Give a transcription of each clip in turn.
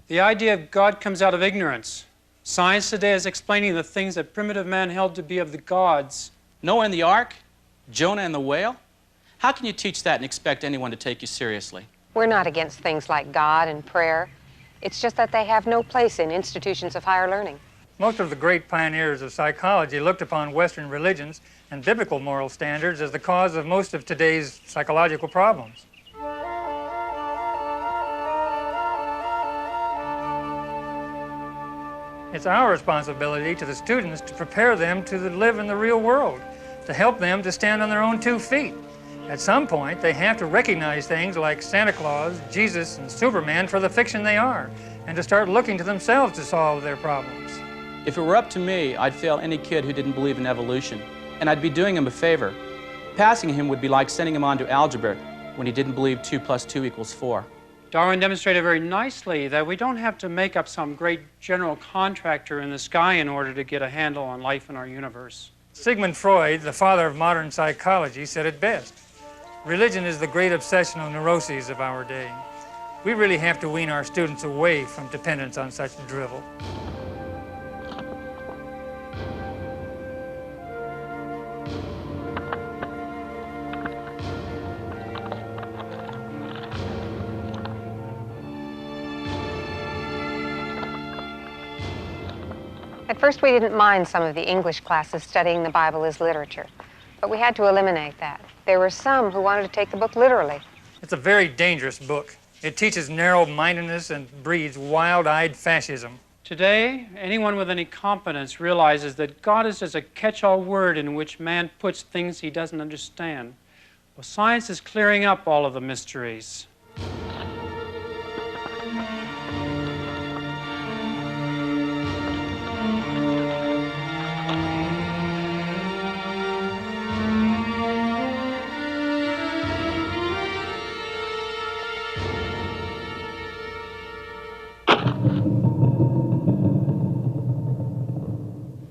The idea of God comes out of ignorance. Science today is explaining the things that primitive man held to be of the gods. Noah and the ark? Jonah and the whale? How can you teach that and expect anyone to take you seriously? We're not against things like God and prayer. It's just that they have no place in institutions of higher learning. Most of the great pioneers of psychology looked upon Western religions and biblical moral standards as the cause of most of today's psychological problems. It's our responsibility to the students to prepare them to live in the real world, to help them to stand on their own 2 feet. At some point, they have to recognize things like Santa Claus, Jesus, and Superman for the fiction they are, and to start looking to themselves to solve their problems. If it were up to me, I'd fail any kid who didn't believe in evolution, and I'd be doing him a favor. Passing him would be like sending him on to algebra when he didn't believe 2 + 2 = 4. Darwin demonstrated very nicely that we don't have to make up some great general contractor in the sky in order to get a handle on life in our universe. Sigmund Freud, the father of modern psychology, said it best. Religion is the great obsessional neuroses of our day. We really have to wean our students away from dependence on such drivel. At first, we didn't mind some of the English classes studying the Bible as literature, but we had to eliminate that. There were some who wanted to take the book literally. It's a very dangerous book. It teaches narrow-mindedness and breeds wild-eyed fascism. Today, anyone with any competence realizes that God is just a catch-all word in which man puts things he doesn't understand. Well, science is clearing up all of the mysteries.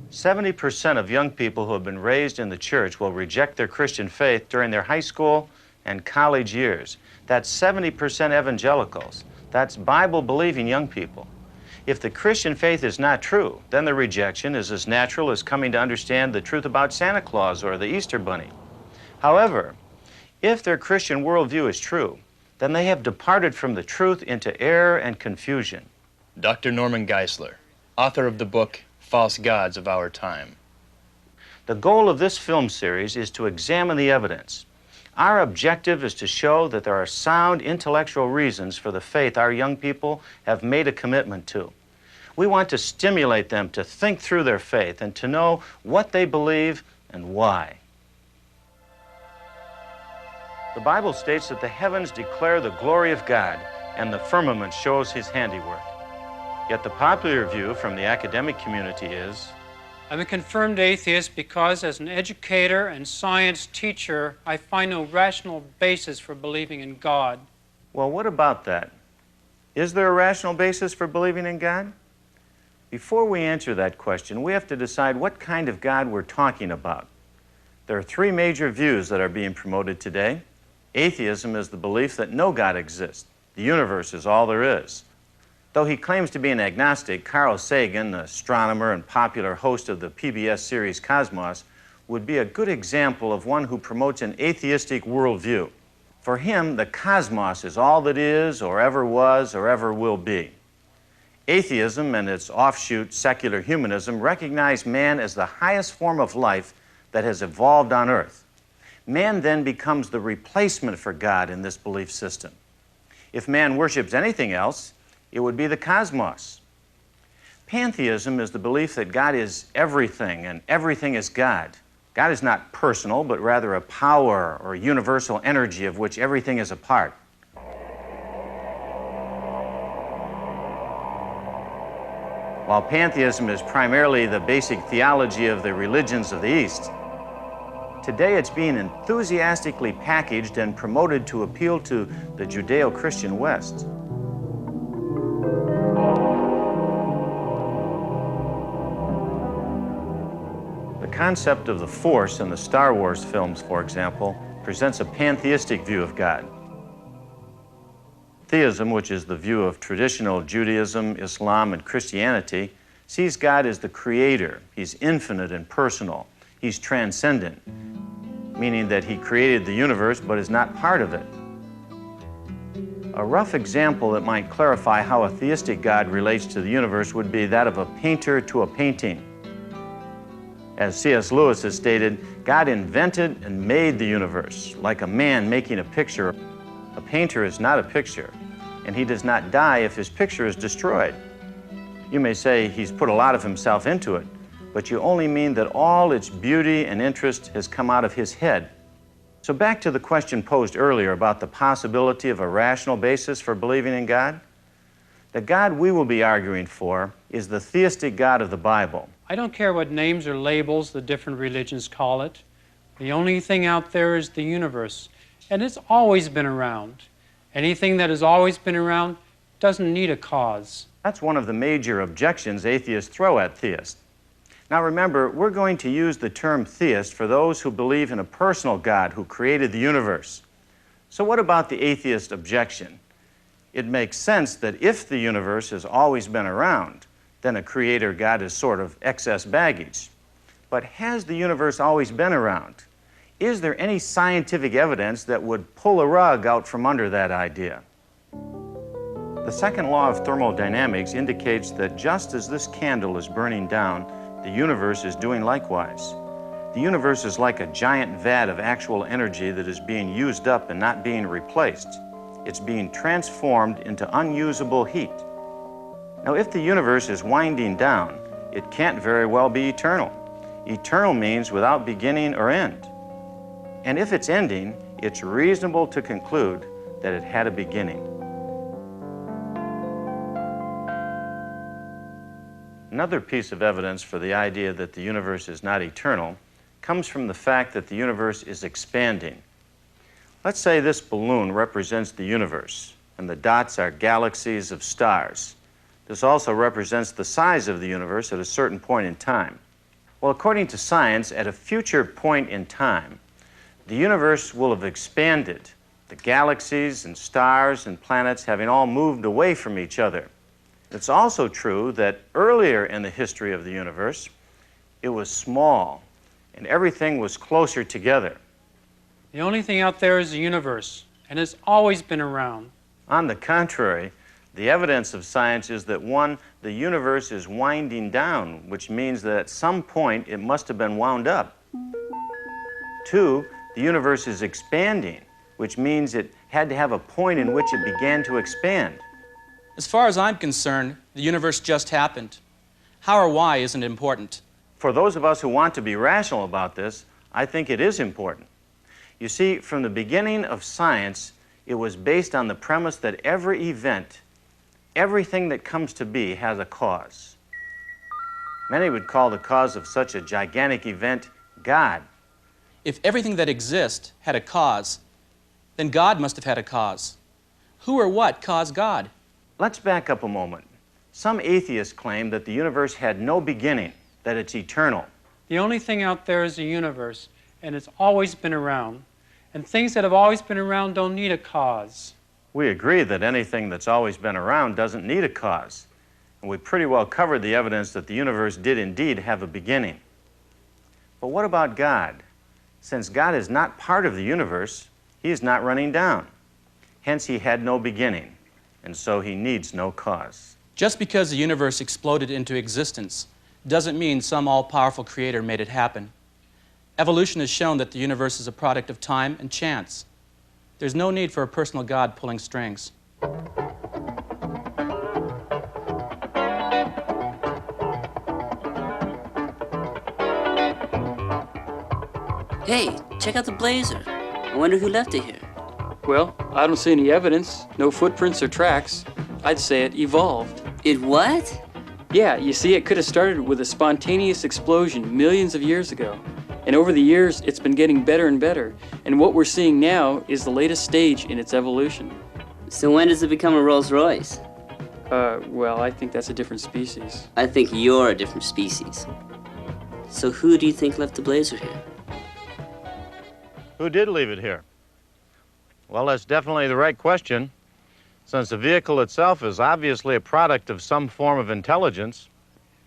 Seventy 70% of young people who have been raised in the church will reject their Christian faith during their high school and college years. That's 70% evangelicals. That's Bible-believing young people. If the Christian faith is not true, then the rejection is as natural as coming to understand the truth about Santa Claus or the Easter Bunny. However, if their Christian worldview is true, then they have departed from the truth into error and confusion. Dr. Norman Geisler, author of the book False Gods of Our Time. The goal of this film series is to examine the evidence. Our objective is to show that there are sound intellectual reasons for the faith our young people have made a commitment to. We want to stimulate them to think through their faith and to know what they believe and why. The Bible states that the heavens declare the glory of God and the firmament shows his handiwork. Yet the popular view from the academic community is, I'm a confirmed atheist because as an educator and science teacher, I find no rational basis for believing in God. well, what about that? Is there a rational basis for believing in God? Before we answer that question, we have to decide what kind of God we're talking about. There are three major views that are being promoted today. Atheism is the belief that no God exists. The universe is all there is. Though he claims to be an agnostic, Carl Sagan, the astronomer and popular host of the PBS series Cosmos, would be a good example of one who promotes an atheistic worldview. For him, the cosmos is all that is, or ever was, or ever will be. Atheism and its offshoot, secular humanism, recognize man as the highest form of life that has evolved on Earth. Man then becomes the replacement for God in this belief system. If man worships anything else, it would be the cosmos. Pantheism is the belief that God is everything and everything is God. God is not personal, but rather a power or universal energy of which everything is a part. While pantheism is primarily the basic theology of the religions of the East, today it's being enthusiastically packaged and promoted to appeal to the Judeo-Christian West. The concept of the Force in the Star Wars films, for example, presents a pantheistic view of God. Theism, which is the view of traditional Judaism, Islam, and Christianity, sees God as the creator. He's infinite and personal. He's transcendent, meaning that he created the universe but is not part of it. A rough example that might clarify how a theistic God relates to the universe would be that of a painter to a painting. As C.S. Lewis has stated, God invented and made the universe, like a man making a picture. A painter is not a picture, and he does not die if his picture is destroyed. You may say he's put a lot of himself into it, but you only mean that all its beauty and interest has come out of his head. So back to the question posed earlier about the possibility of a rational basis for believing in God. The God we will be arguing for is the theistic God of the Bible. I don't care what names or labels the different religions call it. The only thing out there is the universe, and it's always been around. Anything that has always been around doesn't need a cause. That's one of the major objections atheists throw at theists. Now remember, we're going to use the term theist for those who believe in a personal God who created the universe. So what about the atheist objection? It makes sense that if the universe has always been around, then a creator God is sort of excess baggage. But has the universe always been around? Is there any scientific evidence that would pull a rug out from under that idea? The second law of thermodynamics indicates that just as this candle is burning down, the universe is doing likewise. The universe is like a giant vat of actual energy that is being used up and not being replaced. It's being transformed into unusable heat. Now, if the universe is winding down, it can't very well be eternal. Eternal means without beginning or end. And if it's ending, it's reasonable to conclude that it had a beginning. Another piece of evidence for the idea that the universe is not eternal comes from the fact that the universe is expanding. Let's say this balloon represents the universe, and the dots are galaxies of stars. This also represents the size of the universe at a certain point in time. Well, according to science, at a future point in time, the universe will have expanded, the galaxies and stars and planets having all moved away from each other. It's also true that earlier in the history of the universe, it was small and everything was closer together. The only thing out there is the universe, and it's always been around. On the contrary, the evidence of science is that one, the universe is winding down, which means that at some point it must have been wound up. Two, the universe is expanding, which means it had to have a point in which it began to expand. As far as I'm concerned, the universe just happened. How or why isn't important. For those of us who want to be rational about this, I think it is important. You see, from the beginning of science, it was based on the premise that every event, everything that comes to be, has a cause. Many would call the cause of such a gigantic event God. If everything that exists had a cause, then God must have had a cause. Who or what caused God? Let's back up a moment. Some atheists claim that the universe had no beginning, that it's eternal. The only thing out there is the universe, and it's always been around. And things that have always been around don't need a cause. We agree that anything that's always been around doesn't need a cause. And we pretty well covered the evidence that the universe did indeed have a beginning. But what about God? Since God is not part of the universe, he is not running down. Hence, he had no beginning. And so he needs no cause. Just because the universe exploded into existence doesn't mean some all-powerful creator made it happen. Evolution has shown that the universe is a product of time and chance. There's no need for a personal God pulling strings. Hey, check out the blazer. I wonder who left it here. Well, I don't see any evidence, no footprints or tracks. I'd say it evolved. It what? Yeah, you see, it could have started with a spontaneous explosion millions of years ago. And over the years, it's been getting better and better. And what we're seeing now is the latest stage in its evolution. So when does it become a Rolls Royce? Well, I think that's a different species. I think you're a different species. So who do you think left the blazer here? Who did leave it here? Well, that's definitely the right question. Since the vehicle itself is obviously a product of some form of intelligence,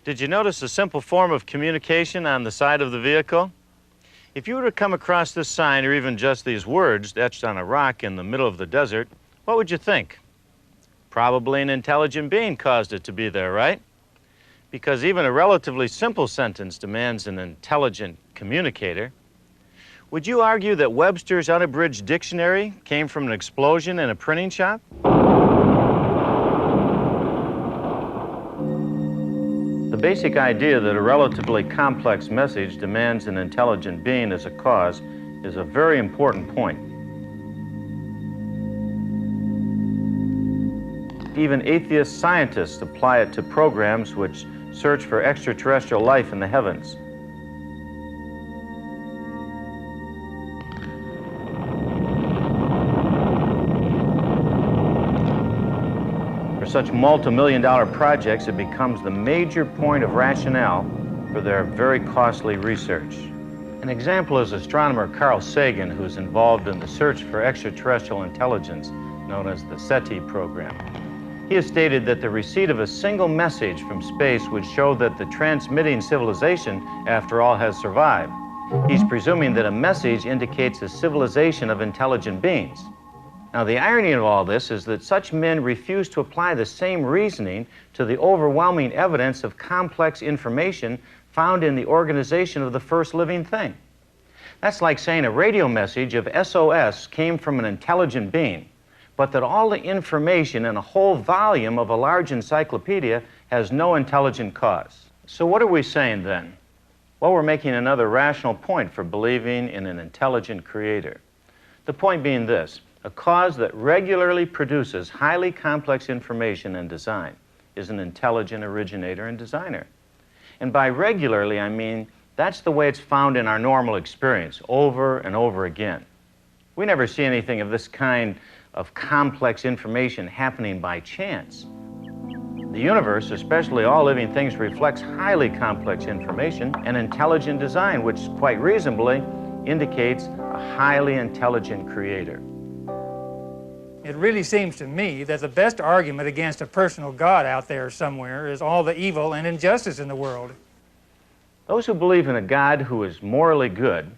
did you notice a simple form of communication on the side of the vehicle? If you were to come across this sign, or even just these words etched on a rock in the middle of the desert, what would you think? Probably an intelligent being caused it to be there, right? Because even a relatively simple sentence demands an intelligent communicator. Would you argue that Webster's unabridged dictionary came from an explosion in a printing shop? The basic idea that a relatively complex message demands an intelligent being as a cause is a very important point. Even atheist scientists apply it to programs which search for extraterrestrial life in the heavens. For such multi-million-dollar projects, it becomes the major point of rationale for their very costly research. An example is astronomer Carl Sagan, who's involved in the search for extraterrestrial intelligence, known as the SETI program. He has stated that the receipt of a single message from space would show that the transmitting civilization, after all, has survived. He's presuming that a message indicates a civilization of intelligent beings. Now, the irony of all this is that such men refuse to apply the same reasoning to the overwhelming evidence of complex information found in the organization of the first living thing. That's like saying a radio message of SOS came from an intelligent being, but that all the information in a whole volume of a large encyclopedia has no intelligent cause. So what are we saying then? Well, we're making another rational point for believing in an intelligent creator. The point being this: a cause that regularly produces highly complex information and design is an intelligent originator and designer. And by regularly, I mean that's the way it's found in our normal experience, over and over again. We never see anything of this kind of complex information happening by chance. The universe, especially all living things, reflects highly complex information and intelligent design, which quite reasonably indicates a highly intelligent creator. It really seems to me that the best argument against a personal God out there somewhere is all the evil and injustice in the world. Those who believe in a God who is morally good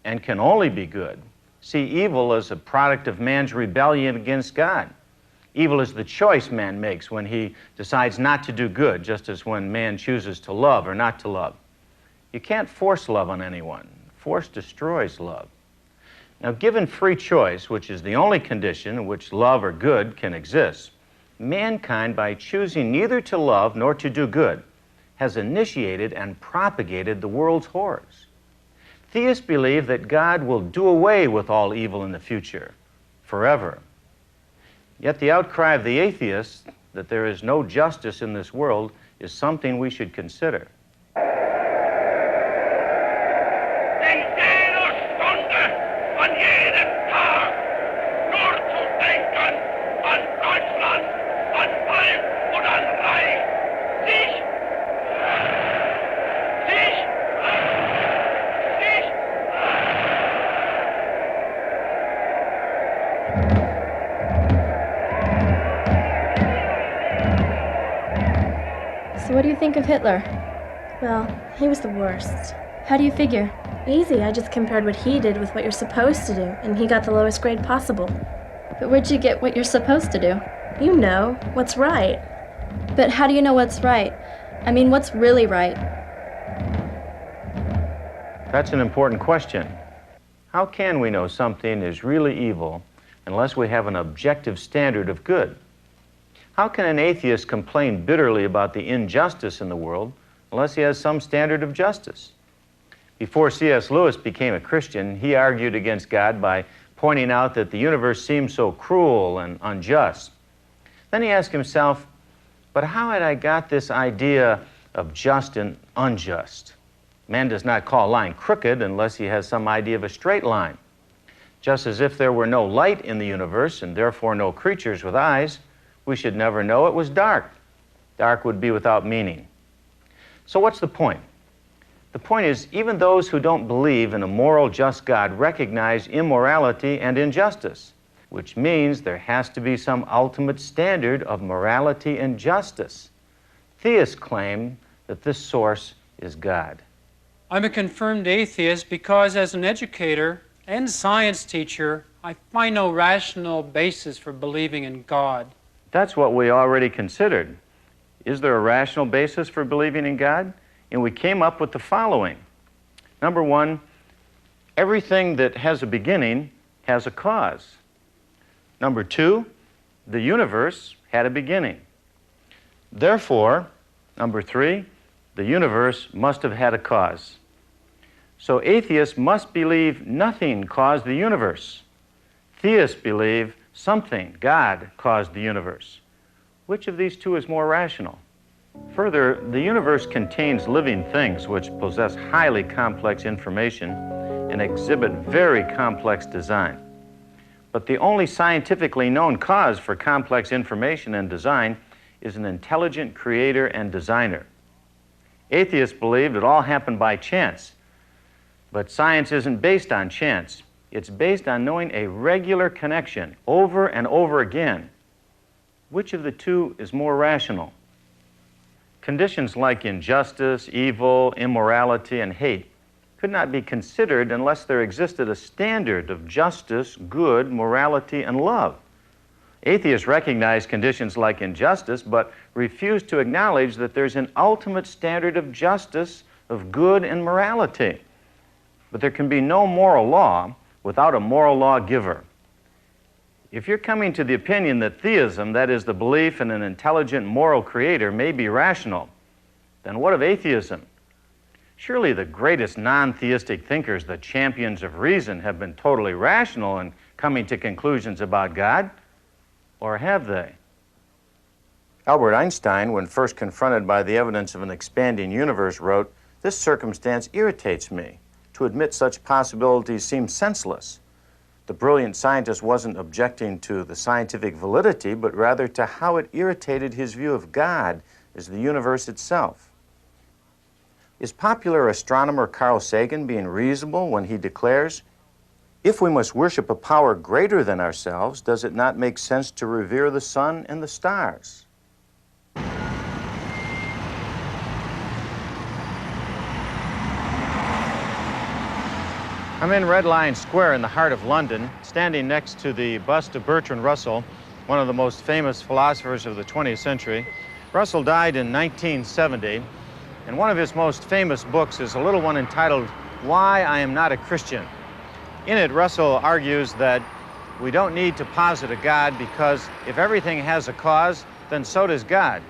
and can only be good see evil as a product of man's rebellion against God. Evil is the choice man makes when he decides not to do good, just as when man chooses to love or not to love. You can't force love on anyone. Force destroys love. Now, given free choice, which is the only condition in which love or good can exist, mankind, by choosing neither to love nor to do good, has initiated and propagated the world's horrors. Theists believe that God will do away with all evil in the future, forever. Yet the outcry of the atheists that there is no justice in this world is something we should consider. So what do you think of Hitler? Well, he was the worst. How do you figure? Easy, I just compared what he did with what you're supposed to do, and he got the lowest grade possible. But where'd you get what you're supposed to do? You know, what's right. But how do you know what's right? I mean, what's really right? That's an important question. How can we know something is really evil unless we have an objective standard of good? How can an atheist complain bitterly about the injustice in the world unless he has some standard of justice? Before C.S. Lewis became a Christian, he argued against God by pointing out that the universe seemed so cruel and unjust. Then he asked himself, but how had I got this idea of just and unjust? Man does not call a line crooked unless he has some idea of a straight line. Just as if there were no light in the universe and therefore no creatures with eyes, we should never know it was dark. Dark would be without meaning. So what's the point? The point is, even those who don't believe in a moral, just God recognize immorality and injustice. which means there has to be some ultimate standard of morality and justice. Theists claim that this source is God. I'm a confirmed atheist because as an educator and science teacher, I find no rational basis for believing in God. That's what we already considered. Is there a rational basis for believing in God? And we came up with the following. Number one, everything that has a beginning has a cause. Number two, the universe had a beginning. Therefore, number three, the universe must have had a cause. So atheists must believe nothing caused the universe. Theists believe something, God, caused the universe. Which of these two is more rational? Further, the universe contains living things which possess highly complex information and exhibit very complex design. But the only scientifically known cause for complex information and design is an intelligent creator and designer. Atheists believe it all happened by chance, but science isn't based on chance. It's based on knowing a regular connection over and over again. Which of the two is more rational? Conditions like injustice, evil, immorality, and hate could not be considered unless there existed a standard of justice, good, morality, and love. Atheists recognize conditions like injustice, but refuse to acknowledge that there's an ultimate standard of justice, of good, and morality. But there can be no moral law without a moral lawgiver. If you're coming to the opinion that theism, that is the belief in an intelligent moral creator, may be rational, then what of atheism? Surely the greatest non-theistic thinkers, the champions of reason, have been totally rational in coming to conclusions about God, or have they? Albert Einstein, when first confronted by the evidence of an expanding universe, wrote, "This circumstance irritates me. To admit such possibilities seems senseless." The brilliant scientist wasn't objecting to the scientific validity, but rather to how it irritated his view of God as the universe itself. Is popular astronomer Carl Sagan being reasonable when he declares, "If we must worship a power greater than ourselves, does it not make sense to revere the sun and the stars?" I'm in Red Lion Square in the heart of London, standing next to the bust of Bertrand Russell, one of the most famous philosophers of the 20th century. Russell died in 1970, and one of his most famous books is a little one entitled Why I Am Not a Christian. In it, Russell argues that we don't need to posit a God because if everything has a cause, then so does God.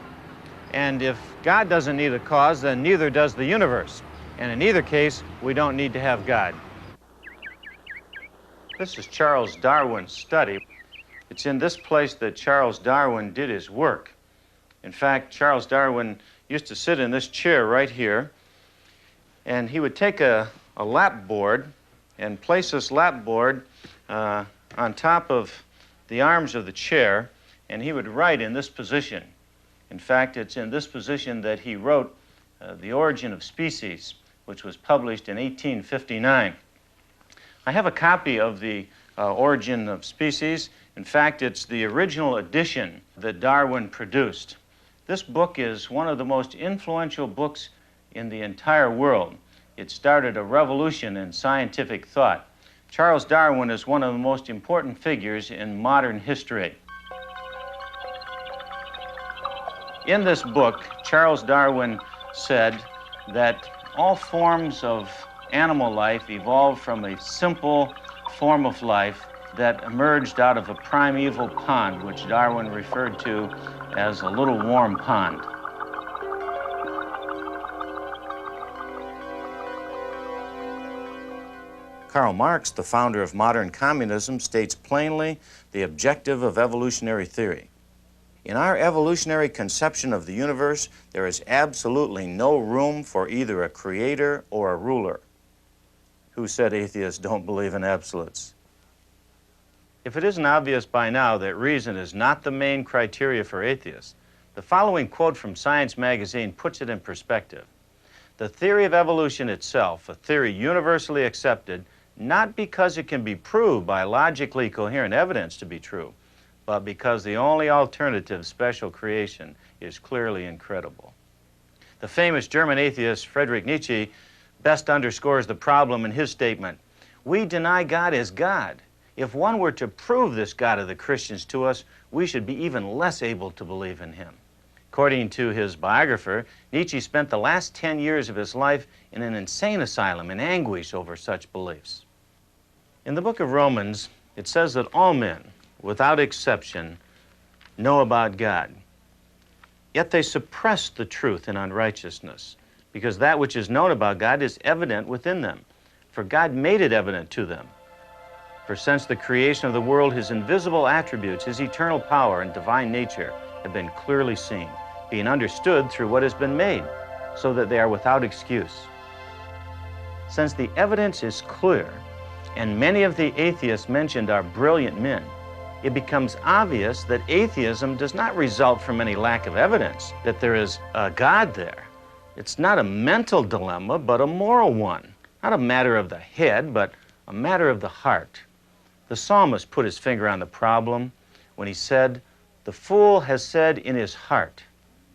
And if God doesn't need a cause, then neither does the universe. And in either case, we don't need to have God. This is Charles Darwin's study. It's in this place that Charles Darwin did his work. In fact, Charles Darwin used to sit in this chair right here, and he would take a lap board and place this lap board on top of the arms of the chair, and he would write in this position. In fact, it's in this position that he wrote The Origin of Species, which was published in 1859. I have a copy of The Origin of Species. In fact, it's the original edition that Darwin produced. This book is one of the most influential books in the entire world. It started a revolution in scientific thought. Charles Darwin is one of the most important figures in modern history. In this book, Charles Darwin said that all forms of animal life evolved from a simple form of life that emerged out of a primeval pond, which Darwin referred to as a little warm pond. Karl Marx, the founder of modern communism, states plainly the objective of evolutionary theory. In our evolutionary conception of the universe, there is absolutely no room for either a creator or a ruler. Who said atheists don't believe in absolutes? If it isn't obvious by now that reason is not the main criteria for atheists, the following quote from Science magazine puts it in perspective. The theory of evolution itself, a theory universally accepted, not because it can be proved by logically coherent evidence to be true, but because the only alternative, special creation, is clearly incredible. The famous German atheist Friedrich Nietzsche best underscores the problem in his statement, "We deny God as God. If one were to prove this God of the Christians to us, we should be even less able to believe in him." According to his biographer, Nietzsche spent the last 10 years of his life in an insane asylum in anguish over such beliefs. In the book of Romans, it says that all men, without exception, know about God. Yet they suppress the truth in unrighteousness, because that which is known about God is evident within them, for God made it evident to them. For since the creation of the world, his invisible attributes, his eternal power and divine nature have been clearly seen, being understood through what has been made, so that they are without excuse. Since the evidence is clear, and many of the atheists mentioned are brilliant men, it becomes obvious that atheism does not result from any lack of evidence that there is a God there. It's not a mental dilemma, but a moral one. Not a matter of the head, but a matter of the heart. The psalmist put his finger on the problem when he said, "The fool has said in his heart,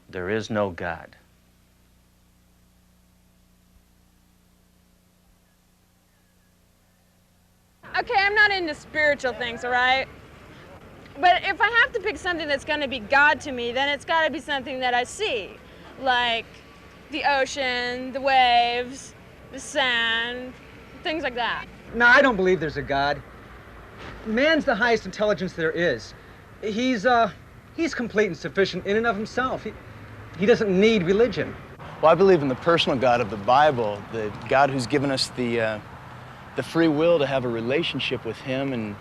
there is no God." Okay, I'm not into spiritual things, all right? But if I have to pick something that's going to be God to me, then it's got to be something that I see, like the ocean, the waves, the sand, things like that. No, I don't believe there's a God. Man's the highest intelligence there is. He's complete and sufficient in and of himself. He doesn't need religion. Well, I believe in the personal God of the Bible, the God who's given us the free will to have a relationship with him, and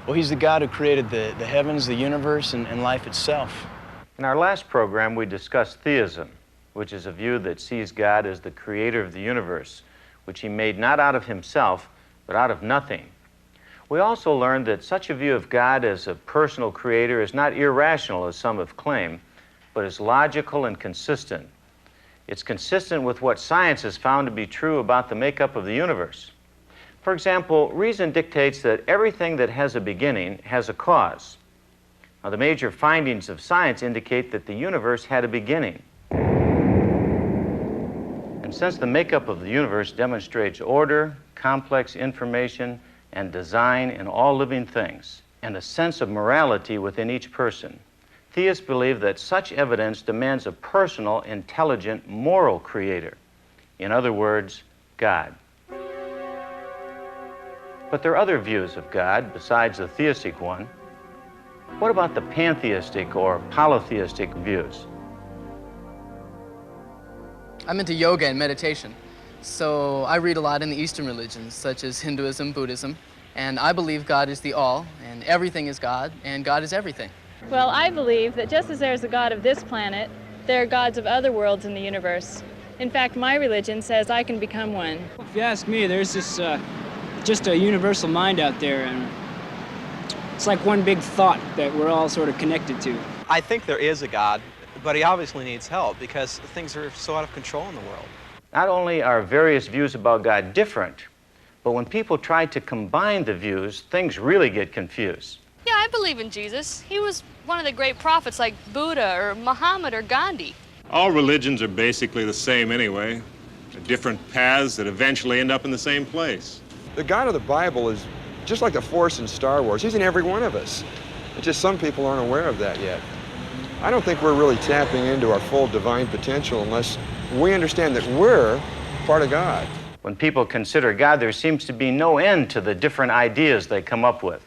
well, he's the God who created the heavens, the universe, and life itself. In our last program, we discussed theism, which is a view that sees God as the creator of the universe, which he made not out of himself, but out of nothing. We also learned that such a view of God as a personal creator is not irrational, as some have claimed, but is logical and consistent. It's consistent with what science has found to be true about the makeup of the universe. For example, reason dictates that everything that has a beginning has a cause. Now, the major findings of science indicate that the universe had a beginning. And since the makeup of the universe demonstrates order, complex information, and design in all living things, and a sense of morality within each person, theists believe that such evidence demands a personal, intelligent, moral creator. In other words, God. But there are other views of God besides the theistic one. What about the pantheistic or polytheistic views? I'm into yoga and meditation, so I read a lot in the Eastern religions, such as Hinduism, Buddhism, and I believe God is the all, and everything is God, and God is everything. Well, I believe that just as there's a God of this planet, there are gods of other worlds in the universe. In fact, my religion says I can become one. If you ask me, there's this just a universal mind out there, and it's like one big thought that we're all sort of connected to. I think there is a God, but he obviously needs help because things are so out of control in the world. Not only are various views about God different, but when people try to combine the views, things really get confused. Yeah, I believe in Jesus. He was one of the great prophets like Buddha or Muhammad or Gandhi. All religions are basically the same anyway. They're different paths that eventually end up in the same place. The God of the Bible is just like the Force in Star Wars. He's in every one of us. It's just some people aren't aware of that yet. I don't think we're really tapping into our full divine potential unless we understand that we're part of God. When people consider God, there seems to be no end to the different ideas they come up with.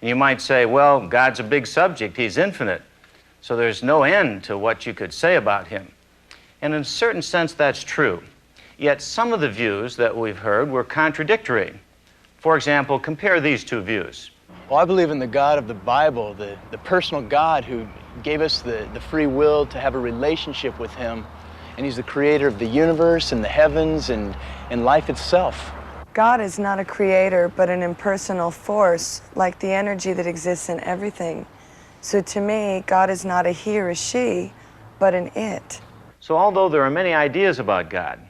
And you might say, well, God's a big subject. He's infinite. So there's no end to what you could say about him. And in a certain sense, that's true. Yet some of the views that we've heard were contradictory. For example, compare these two views. Well, I believe in the God of the Bible, the personal God who gave us the free will to have a relationship with him. And he's the creator of the universe and the heavens and life itself. God is not a creator, but an impersonal force, like the energy that exists in everything. So to me, God is not a he or a she, but an it. So although there are many ideas about God,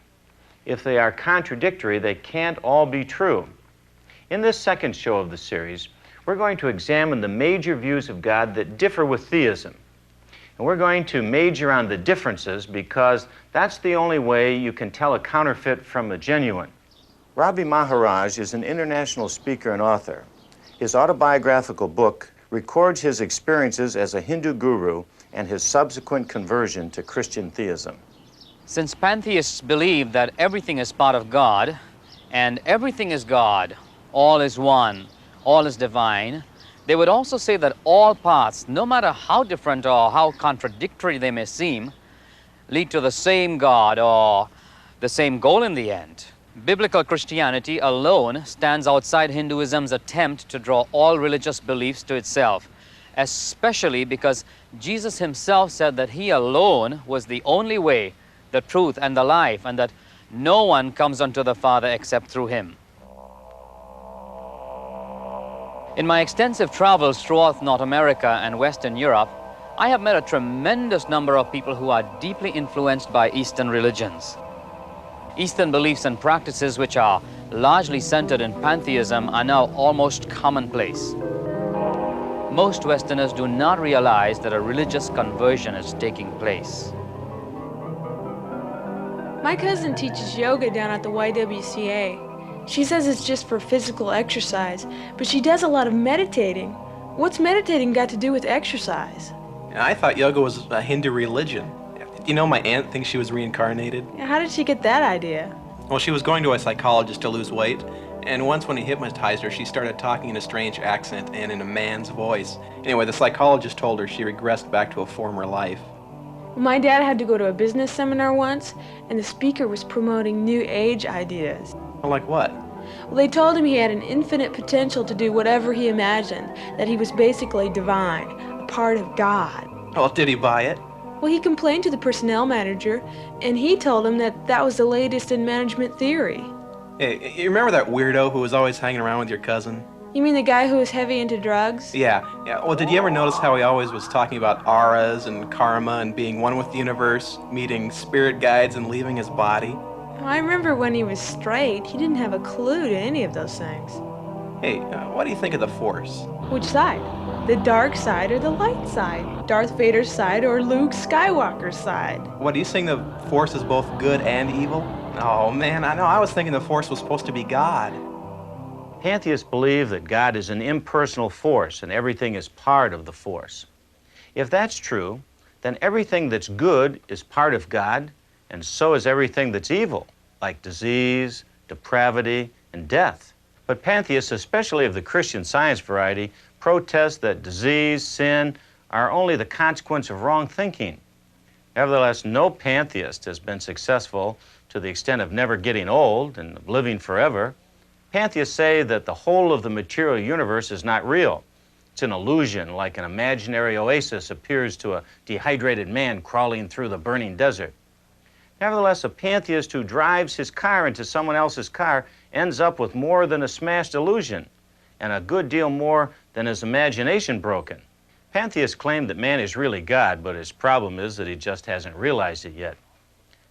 if they are contradictory, they can't all be true. In this second show of the series, we're going to examine the major views of God that differ with theism. And we're going to major on the differences because that's the only way you can tell a counterfeit from a genuine. Ravi Maharaj is an international speaker and author. His autobiographical book records his experiences as a Hindu guru and his subsequent conversion to Christian theism. Since pantheists believe that everything is part of God, and everything is God, all is one, all is divine, they would also say that all paths, no matter how different or how contradictory they may seem, lead to the same God or the same goal in the end. Biblical Christianity alone stands outside Hinduism's attempt to draw all religious beliefs to itself, especially because Jesus himself said that he alone was the only way, the truth, and the life, and that no one comes unto the Father except through him. In my extensive travels throughout North America and Western Europe, I have met a tremendous number of people who are deeply influenced by Eastern religions. Eastern beliefs and practices which are largely centered in pantheism are now almost commonplace. Most Westerners do not realize that a religious conversion is taking place. My cousin teaches yoga down at the YWCA. She says it's just for physical exercise, but she does a lot of meditating. What's meditating got to do with exercise? I thought yoga was a Hindu religion. You know, my aunt thinks she was reincarnated. How did she get that idea? Well, she was going to a psychologist to lose weight, and once when he hypnotized her, she started talking in a strange accent and in a man's voice. Anyway, the psychologist told her she regressed back to a former life. My dad had to go to a business seminar once, and the speaker was promoting New Age ideas. Well, like what? Well, they told him he had an infinite potential to do whatever he imagined, that he was basically divine, a part of God. Well, did he buy it? Well, he complained to the personnel manager, and he told him that that was the latest in management theory. Hey, you remember that weirdo who was always hanging around with your cousin? You mean the guy who was heavy into drugs? Yeah. Well, did you ever notice how he always was talking about auras and karma and being one with the universe, meeting spirit guides and leaving his body? I remember when he was straight, he didn't have a clue to any of those things. Hey, what do you think of the Force? Which side? The dark side or the light side? Darth Vader's side or Luke Skywalker's side? What, do you think the Force is both good and evil? Oh, man, I know. I was thinking the Force was supposed to be God. Pantheists believe that God is an impersonal force and everything is part of the force. If that's true, then everything that's good is part of God, and so is everything that's evil, like disease, depravity, and death. But pantheists, especially of the Christian Science variety, protest that disease, sin, are only the consequence of wrong thinking. Nevertheless, no pantheist has been successful to the extent of never getting old and of living forever. Pantheists say that the whole of the material universe is not real. It's an illusion, like an imaginary oasis appears to a dehydrated man crawling through the burning desert. Nevertheless, a pantheist who drives his car into someone else's car ends up with more than a smashed illusion, and a good deal more than his imagination broken. Pantheists claim that man is really God, but his problem is that he just hasn't realized it yet.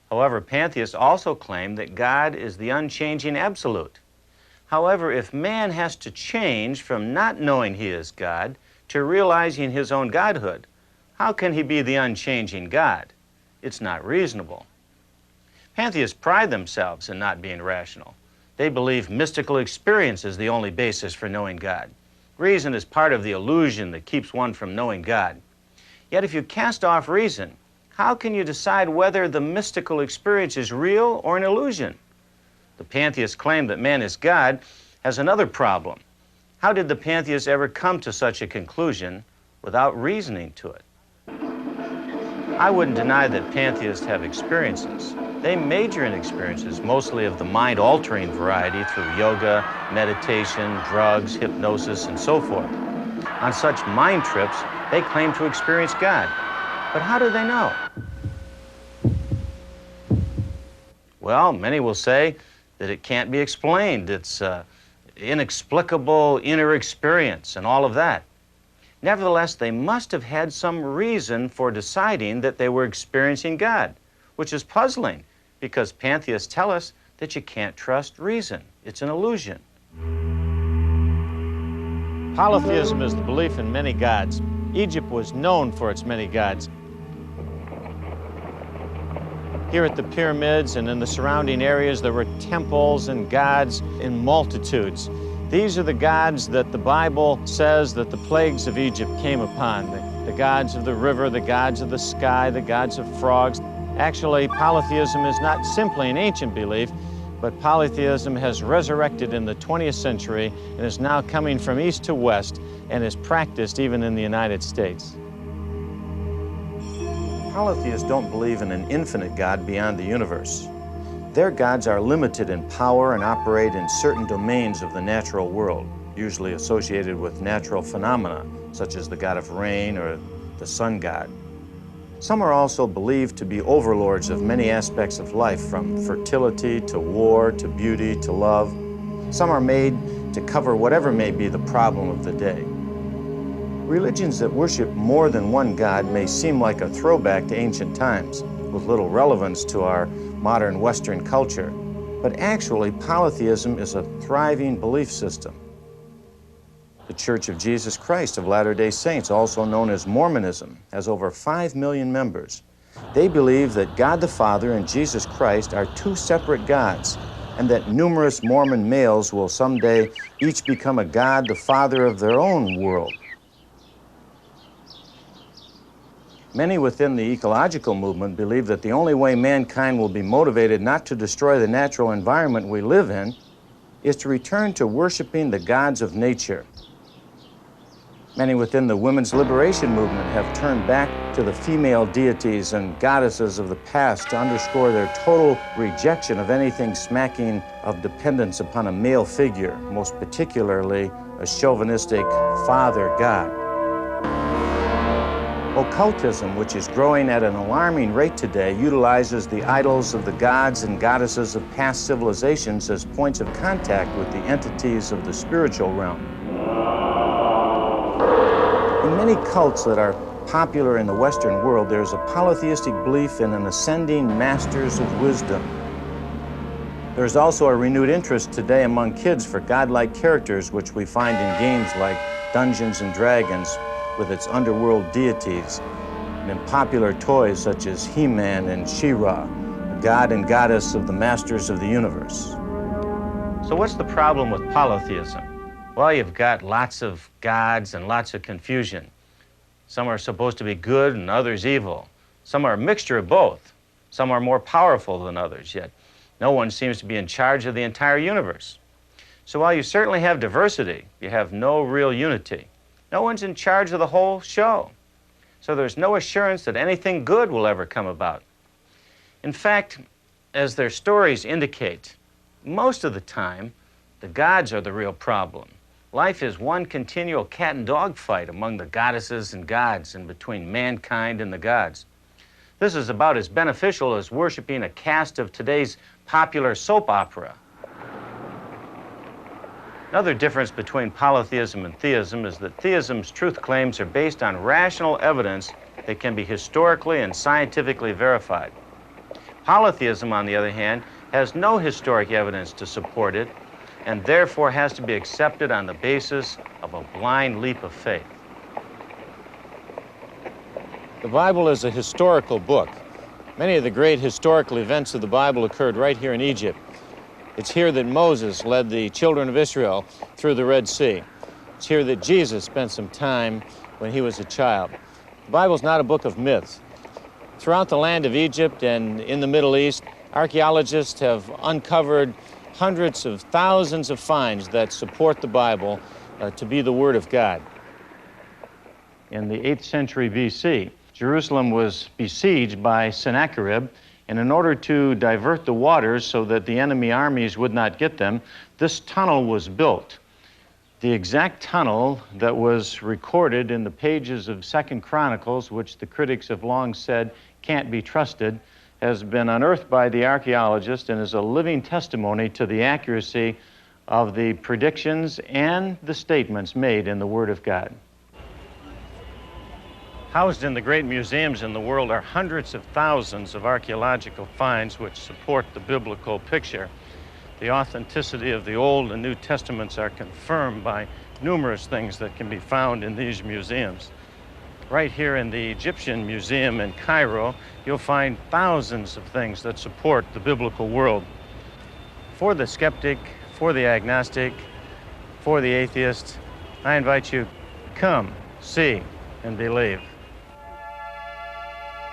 However, pantheists also claim that God is the unchanging absolute. However, if man has to change from not knowing he is God to realizing his own godhood, how can he be the unchanging God? It's not reasonable. Pantheists pride themselves in not being rational. They believe mystical experience is the only basis for knowing God. Reason is part of the illusion that keeps one from knowing God. Yet if you cast off reason, how can you decide whether the mystical experience is real or an illusion? The pantheists claim that man is God has another problem. How did the pantheists ever come to such a conclusion without reasoning to it? I wouldn't deny that pantheists have experiences. They major in experiences, mostly of the mind-altering variety through yoga, meditation, drugs, hypnosis, and so forth. On such mind trips, they claim to experience God. But how do they know? Well, many will say that it can't be explained. It's inexplicable inner experience and all of that. Nevertheless, they must have had some reason for deciding that they were experiencing God, which is puzzling because pantheists tell us that you can't trust reason. It's an illusion. Polytheism is the belief in many gods. Egypt was known for its many gods. Here at the pyramids and in the surrounding areas, there were temples and gods in multitudes. These are the gods that the Bible says that the plagues of Egypt came upon. The gods of the river, the gods of the sky, the gods of frogs. Actually, polytheism is not simply an ancient belief, but polytheism has resurrected in the 20th century and is now coming from east to west and is practiced even in the United States. Polytheists don't believe in an infinite God beyond the universe. Their gods are limited in power and operate in certain domains of the natural world, usually associated with natural phenomena, such as the god of rain or the sun god. Some are also believed to be overlords of many aspects of life, from fertility to war to beauty to love. Some are made to cover whatever may be the problem of the day. Religions that worship more than one god may seem like a throwback to ancient times, with little relevance to our modern Western culture. But actually, polytheism is a thriving belief system. The Church of Jesus Christ of Latter-day Saints, also known as Mormonism, has over 5 million members. They believe that God the Father and Jesus Christ are two separate gods, and that numerous Mormon males will someday each become a god, the father of their own world. Many within the ecological movement believe that the only way mankind will be motivated not to destroy the natural environment we live in is to return to worshiping the gods of nature. Many within the women's liberation movement have turned back to the female deities and goddesses of the past to underscore their total rejection of anything smacking of dependence upon a male figure, most particularly a chauvinistic father god. Occultism, which is growing at an alarming rate today, utilizes the idols of the gods and goddesses of past civilizations as points of contact with the entities of the spiritual realm. In many cults that are popular in the Western world, there's a polytheistic belief in an ascending masters of wisdom. There's also a renewed interest today among kids for godlike characters, which we find in games like Dungeons and Dragons, with its underworld deities, and in popular toys such as He-Man and She-Ra, the god and goddess of the masters of the universe. So what's the problem with polytheism? Well, you've got lots of gods and lots of confusion. Some are supposed to be good and others evil. Some are a mixture of both. Some are more powerful than others, yet no one seems to be in charge of the entire universe. So while you certainly have diversity, you have no real unity. No one's in charge of the whole show. So there's no assurance that anything good will ever come about. In fact, as their stories indicate, most of the time, the gods are the real problem. Life is one continual cat and dog fight among the goddesses and gods and between mankind and the gods. This is about as beneficial as worshiping a cast of today's popular soap opera. Another difference between polytheism and theism is that theism's truth claims are based on rational evidence that can be historically and scientifically verified. Polytheism, on the other hand, has no historic evidence to support it, and therefore has to be accepted on the basis of a blind leap of faith. The Bible is a historical book. Many of the great historical events of the Bible occurred right here in Egypt. It's here that Moses led the children of Israel through the Red Sea. It's here that Jesus spent some time when he was a child. The Bible's not a book of myths. Throughout the land of Egypt and in the Middle East, archaeologists have uncovered hundreds of thousands of finds that support the Bible to be the Word of God. In the 8th century BC, Jerusalem was besieged by Sennacherib, and in order to divert the waters so that the enemy armies would not get them, this tunnel was built. The exact tunnel that was recorded in the pages of 2 Chronicles, which the critics have long said can't be trusted, has been unearthed by the archaeologist and is a living testimony to the accuracy of the predictions and the statements made in the Word of God. Housed in the great museums in the world are hundreds of thousands of archaeological finds which support the biblical picture. The authenticity of the Old and New Testaments are confirmed by numerous things that can be found in these museums. Right here in the Egyptian Museum in Cairo, you'll find thousands of things that support the biblical world. For the skeptic, for the agnostic, for the atheist, I invite you, come, see, and believe.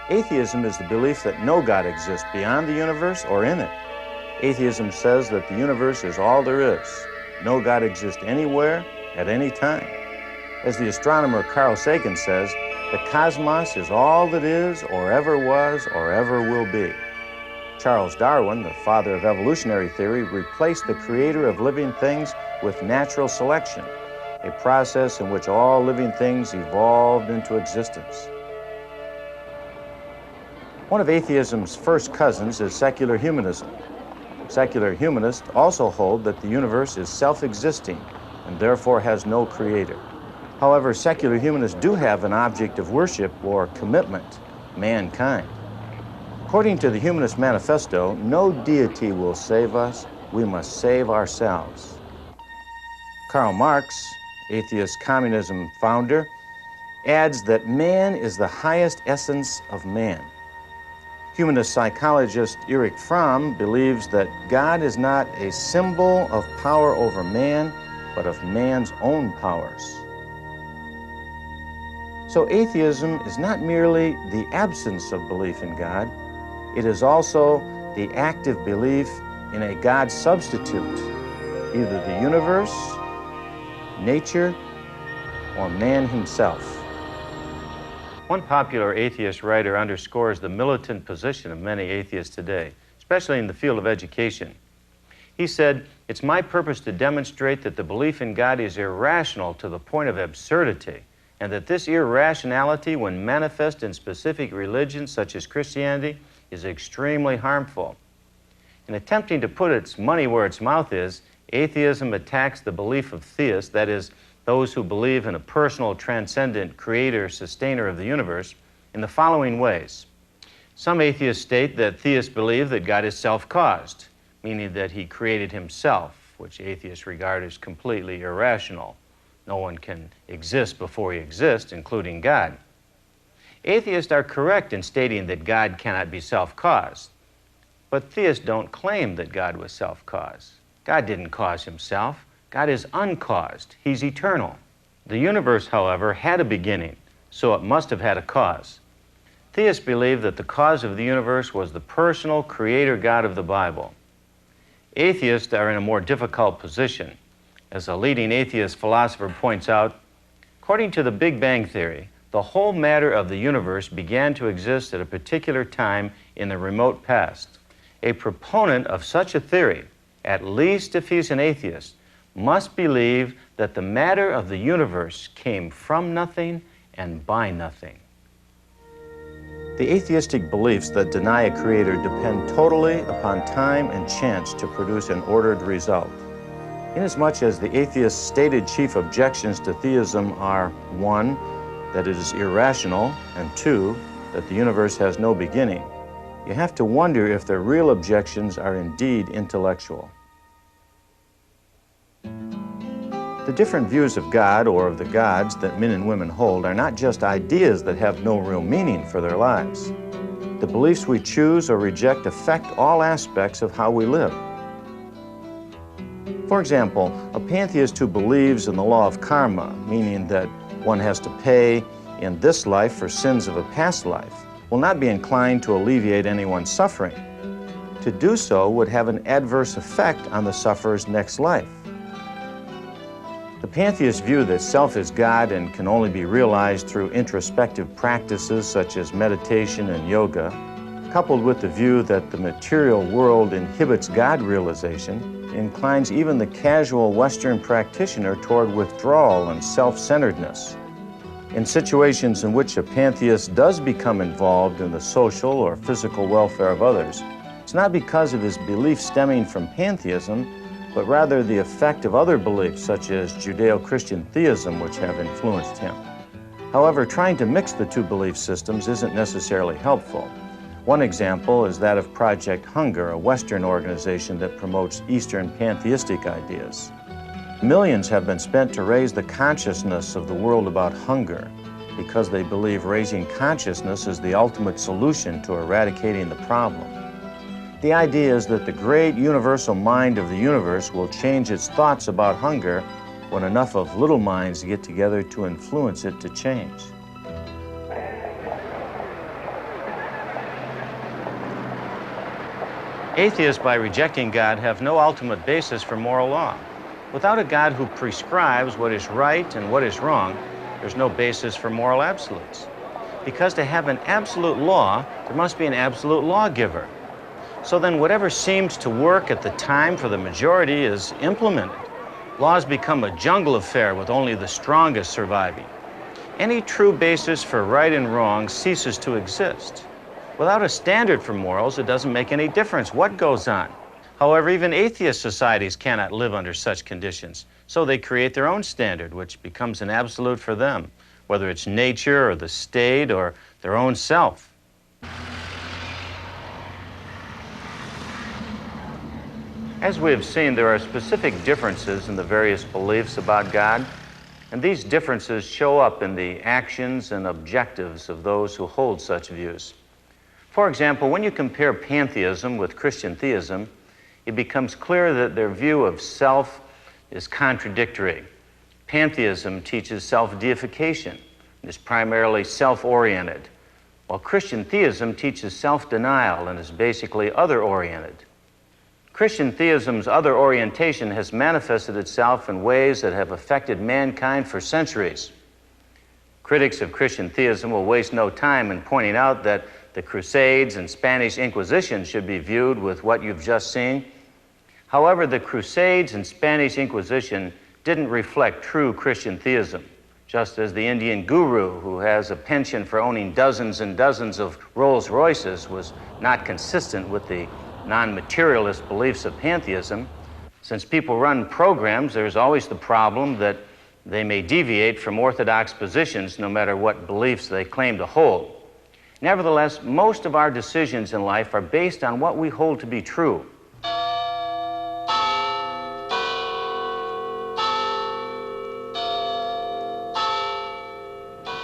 Atheism is the belief that no God exists beyond the universe or in it. Atheism says that the universe is all there is. No God exists anywhere, at any time. As the astronomer Carl Sagan says, the cosmos is all that is, or ever was, or ever will be. Charles Darwin, the father of evolutionary theory, replaced the creator of living things with natural selection, a process in which all living things evolved into existence. One of atheism's first cousins is secular humanism. Secular humanists also hold that the universe is self-existing and therefore has no creator. However, secular humanists do have an object of worship or commitment, mankind. According to the Humanist Manifesto, no deity will save us, we must save ourselves. Karl Marx, atheist communism founder, adds that man is the highest essence of man. Humanist psychologist Erich Fromm believes that God is not a symbol of power over man, but of man's own powers. So atheism is not merely the absence of belief in God, it is also the active belief in a God substitute, either the universe, nature, or man himself. One popular atheist writer underscores the militant position of many atheists today, especially in the field of education. He said, "It's my purpose to demonstrate that the belief in God is irrational to the point of absurdity, and that this irrationality, when manifest in specific religions such as Christianity, is extremely harmful." In attempting to put its money where its mouth is, atheism attacks the belief of theists, that is, those who believe in a personal, transcendent creator, sustainer of the universe, in the following ways. Some atheists state that theists believe that God is self-caused, meaning that he created himself, which atheists regard as completely irrational. No one can exist before he exists, including God. Atheists are correct in stating that God cannot be self-caused, but theists don't claim that God was self-caused. God didn't cause himself. God is uncaused. He's eternal. The universe, however, had a beginning, so it must have had a cause. Theists believe that the cause of the universe was the personal creator God of the Bible. Atheists are in a more difficult position. As a leading atheist philosopher points out, according to the Big Bang Theory, the whole matter of the universe began to exist at a particular time in the remote past. A proponent of such a theory, at least if he's an atheist, must believe that the matter of the universe came from nothing and by nothing. The atheistic beliefs that deny a creator depend totally upon time and chance to produce an ordered result. Inasmuch as the atheist's stated chief objections to theism are, 1, that it is irrational, and 2, that the universe has no beginning, you have to wonder if their real objections are indeed intellectual. The different views of God or of the gods that men and women hold are not just ideas that have no real meaning for their lives. The beliefs we choose or reject affect all aspects of how we live. For example, a pantheist who believes in the law of karma, meaning that one has to pay in this life for sins of a past life, will not be inclined to alleviate anyone's suffering. To do so would have an adverse effect on the sufferer's next life. The pantheist's view that self is God and can only be realized through introspective practices such as meditation and yoga, coupled with the view that the material world inhibits God realization, inclines even the casual Western practitioner toward withdrawal and self-centeredness. In situations in which a pantheist does become involved in the social or physical welfare of others, it's not because of his belief stemming from pantheism, but rather the effect of other beliefs such as Judeo-Christian theism which have influenced him. However, trying to mix the two belief systems isn't necessarily helpful. One example is that of Project Hunger, a Western organization that promotes Eastern pantheistic ideas. Millions have been spent to raise the consciousness of the world about hunger because they believe raising consciousness is the ultimate solution to eradicating the problem. The idea is that the great universal mind of the universe will change its thoughts about hunger when enough of little minds get together to influence it to change. Atheists, by rejecting God, have no ultimate basis for moral law. Without a God who prescribes what is right and what is wrong, there's no basis for moral absolutes. Because to have an absolute law, there must be an absolute lawgiver. So then whatever seems to work at the time for the majority is implemented. Laws become a jungle affair with only the strongest surviving. Any true basis for right and wrong ceases to exist. Without a standard for morals, it doesn't make any difference what goes on. However, even atheist societies cannot live under such conditions, so they create their own standard, which becomes an absolute for them, whether it's nature or the state or their own self. As we have seen, there are specific differences in the various beliefs about God, and these differences show up in the actions and objectives of those who hold such views. For example, when you compare pantheism with Christian theism, it becomes clear that their view of self is contradictory. Pantheism teaches self-deification and is primarily self-oriented, while Christian theism teaches self-denial and is basically other-oriented. Christian theism's other orientation has manifested itself in ways that have affected mankind for centuries. Critics of Christian theism will waste no time in pointing out that the Crusades and Spanish Inquisition should be viewed with what you've just seen. However, the Crusades and Spanish Inquisition didn't reflect true Christian theism, just as the Indian guru who has a penchant for owning dozens and dozens of Rolls Royces was not consistent with the non-materialist beliefs of pantheism. Since people run programs, there's always the problem that they may deviate from orthodox positions no matter what beliefs they claim to hold. Nevertheless, most of our decisions in life are based on what we hold to be true.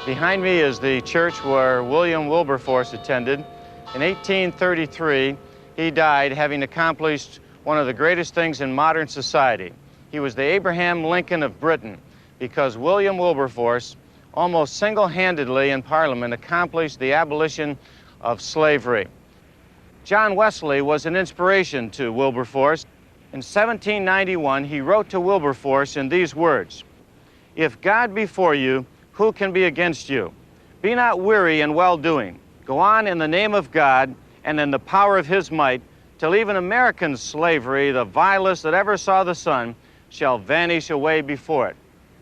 Behind me is the church where William Wilberforce attended. In 1833, he died having accomplished one of the greatest things in modern society. He was the Abraham Lincoln of Britain because William Wilberforce almost single-handedly in Parliament accomplished the abolition of slavery. John Wesley was an inspiration to Wilberforce. In 1791, he wrote to Wilberforce in these words, "If God be for you, who can be against you? Be not weary in well-doing. Go on in the name of God and in the power of his might, till even American slavery, the vilest that ever saw the sun, shall vanish away before it."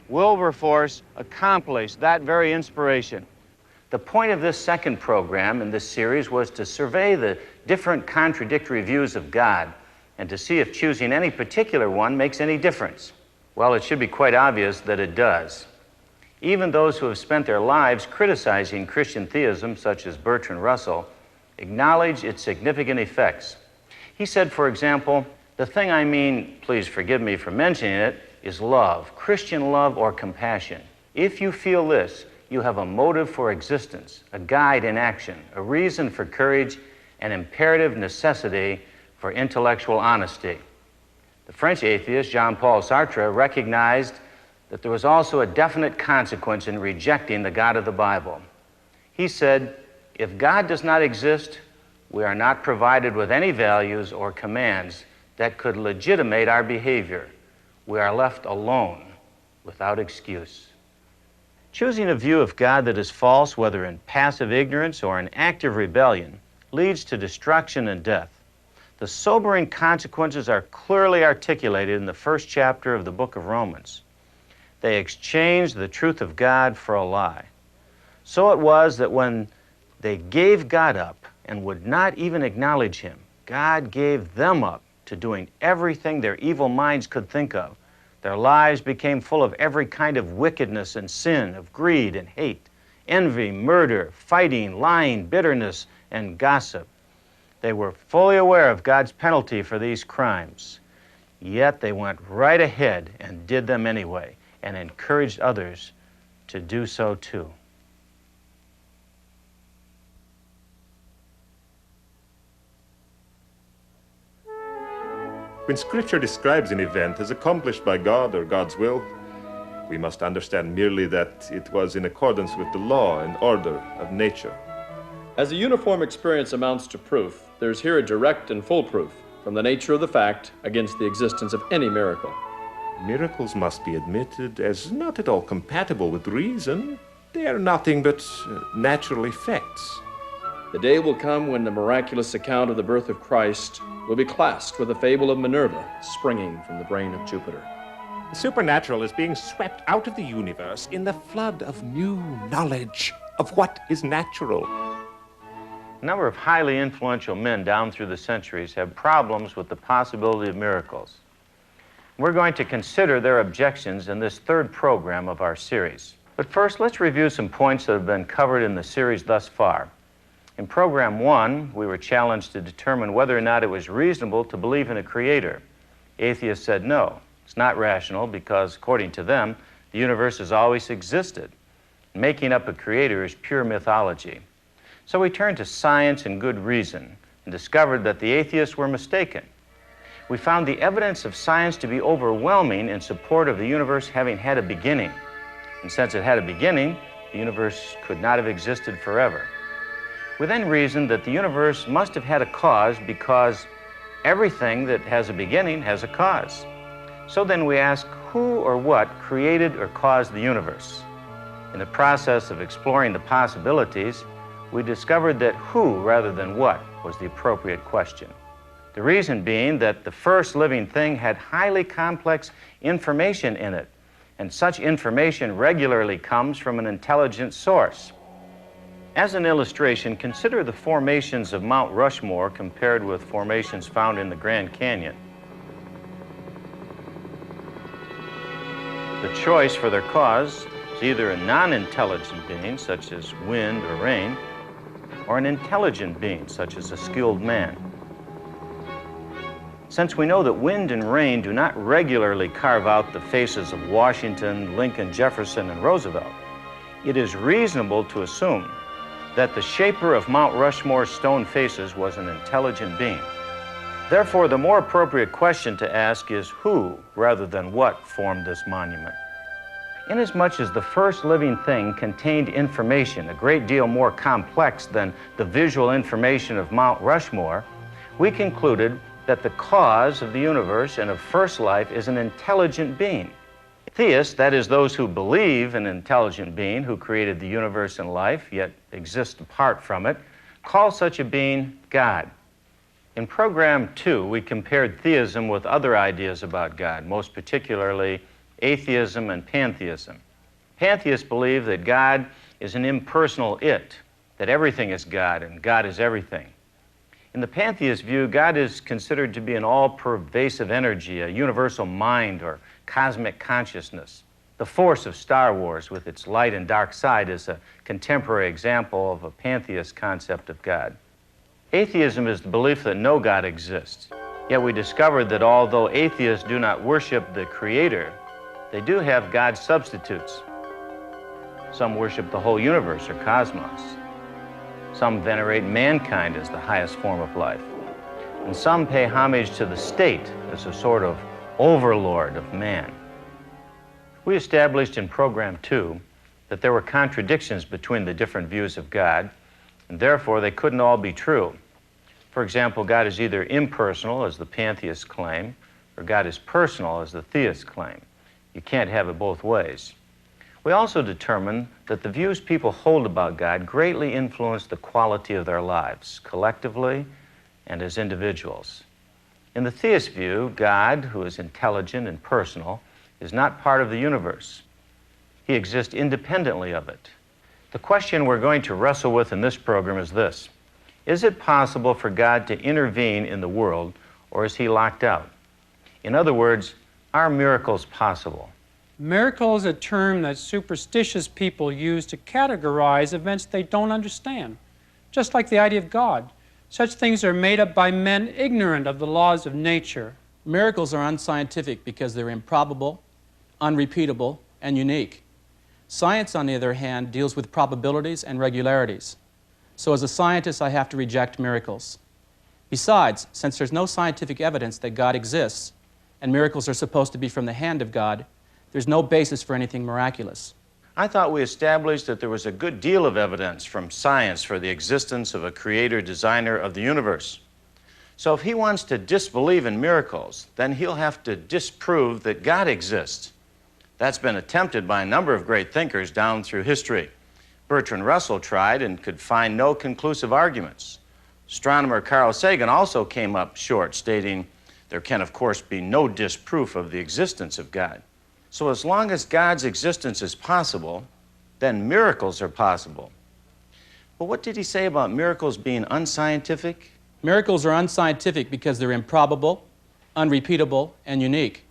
Wilberforce accomplished that very inspiration. The point of this second program in this series was to survey the different contradictory views of God and to see if choosing any particular one makes any difference. Well, it should be quite obvious that it does. Even those who have spent their lives criticizing Christian theism, such as Bertrand Russell, acknowledge its significant effects. He said, for example, "The thing I mean, please forgive me for mentioning it, is love, Christian love or compassion. If you feel this, you have a motive for existence, a guide in action, a reason for courage, an imperative necessity for intellectual honesty." The French atheist Jean-Paul Sartre recognized that there was also a definite consequence in rejecting the God of the Bible. He said, "If God does not exist, we are not provided with any values or commands that could legitimate our behavior. We are left alone, without excuse." Choosing a view of God that is false, whether in passive ignorance or in active rebellion, leads to destruction and death. The sobering consequences are clearly articulated in the first chapter of the book of Romans. They exchanged the truth of God for a lie. So it was that when they gave God up and would not even acknowledge him, God gave them up to doing everything their evil minds could think of. Their lives became full of every kind of wickedness and sin, of greed and hate, envy, murder, fighting, lying, bitterness, and gossip. They were fully aware of God's penalty for these crimes. Yet they went right ahead and did them anyway, and encouraged others to do so too. When Scripture describes an event as accomplished by God or God's will, we must understand merely that it was in accordance with the law and order of nature. As a uniform experience amounts to proof, there's here a direct and full proof from the nature of the fact against the existence of any miracle. Miracles must be admitted as not at all compatible with reason. They are nothing but natural effects. The day will come when the miraculous account of the birth of Christ will be classed with the fable of Minerva springing from the brain of Jupiter. The supernatural is being swept out of the universe in the flood of new knowledge of what is natural. A number of highly influential men down through the centuries have problems with the possibility of miracles. We're going to consider their objections in this third program of our series. But first, let's review some points that have been covered in the series thus far. In program 1, we were challenged to determine whether or not it was reasonable to believe in a creator. Atheists said no, it's not rational because, according to them, the universe has always existed. Making up a creator is pure mythology. So we turned to science and good reason and discovered that the atheists were mistaken. We found the evidence of science to be overwhelming in support of the universe having had a beginning. And since it had a beginning, the universe could not have existed forever. We then reasoned that the universe must have had a cause because everything that has a beginning has a cause. So then we asked who or what created or caused the universe. In the process of exploring the possibilities, we discovered that who rather than what was the appropriate question. The reason being that the first living thing had highly complex information in it, and such information regularly comes from an intelligent source. As an illustration, consider the formations of Mount Rushmore compared with formations found in the Grand Canyon. The choice for their cause is either a non-intelligent being, such as wind or rain, or an intelligent being, such as a skilled man. Since we know that wind and rain do not regularly carve out the faces of Washington, Lincoln, Jefferson, and Roosevelt, it is reasonable to assume that the shaper of Mount Rushmore's stone faces was an intelligent being. Therefore, the more appropriate question to ask is who, rather than what, formed this monument. Inasmuch as the first living thing contained information a great deal more complex than the visual information of Mount Rushmore, we concluded that the cause of the universe and of first life is an intelligent being. Theists, that is, those who believe in an intelligent being who created the universe and life, yet exist apart from it, call such a being God. In program 2, we compared theism with other ideas about God, most particularly atheism and pantheism. Pantheists believe that God is an impersonal it, that everything is God and God is everything. In the pantheist view, God is considered to be an all-pervasive energy, a universal mind or cosmic consciousness. The force of Star Wars, with its light and dark side, is a contemporary example of a pantheist concept of God. Atheism is the belief that no God exists. Yet we discovered that although atheists do not worship the Creator, they do have God substitutes. Some worship the whole universe or cosmos. Some venerate mankind as the highest form of life. And some pay homage to the state as a sort of overlord of man. We established in program 2 that there were contradictions between the different views of God, and therefore they couldn't all be true. For example, God is either impersonal, as the pantheists claim, or God is personal, as the theists claim. You can't have it both ways. We also determined that the views people hold about God greatly influence the quality of their lives, collectively and as individuals. In the theist view, God, who is intelligent and personal, is not part of the universe. He exists independently of it. The question we're going to wrestle with in this program is this: is it possible for God to intervene in the world, or is he locked out? In other words, are miracles possible? Miracle is a term that superstitious people use to categorize events they don't understand, just like the idea of God. Such things are made up by men ignorant of the laws of nature. Miracles are unscientific because they're improbable, unrepeatable, and unique. Science, on the other hand, deals with probabilities and regularities. So as a scientist, I have to reject miracles. Besides, since there's no scientific evidence that God exists, and miracles are supposed to be from the hand of God, there's no basis for anything miraculous. I thought we established that there was a good deal of evidence from science for the existence of a creator, designer of the universe. So if he wants to disbelieve in miracles, then he'll have to disprove that God exists. That's been attempted by a number of great thinkers down through history. Bertrand Russell tried and could find no conclusive arguments. Astronomer Carl Sagan also came up short, stating there can, of course, be no disproof of the existence of God. So as long as God's existence is possible, then miracles are possible. But what did he say about miracles being unscientific? Miracles are unscientific because they're improbable, unrepeatable, and unique.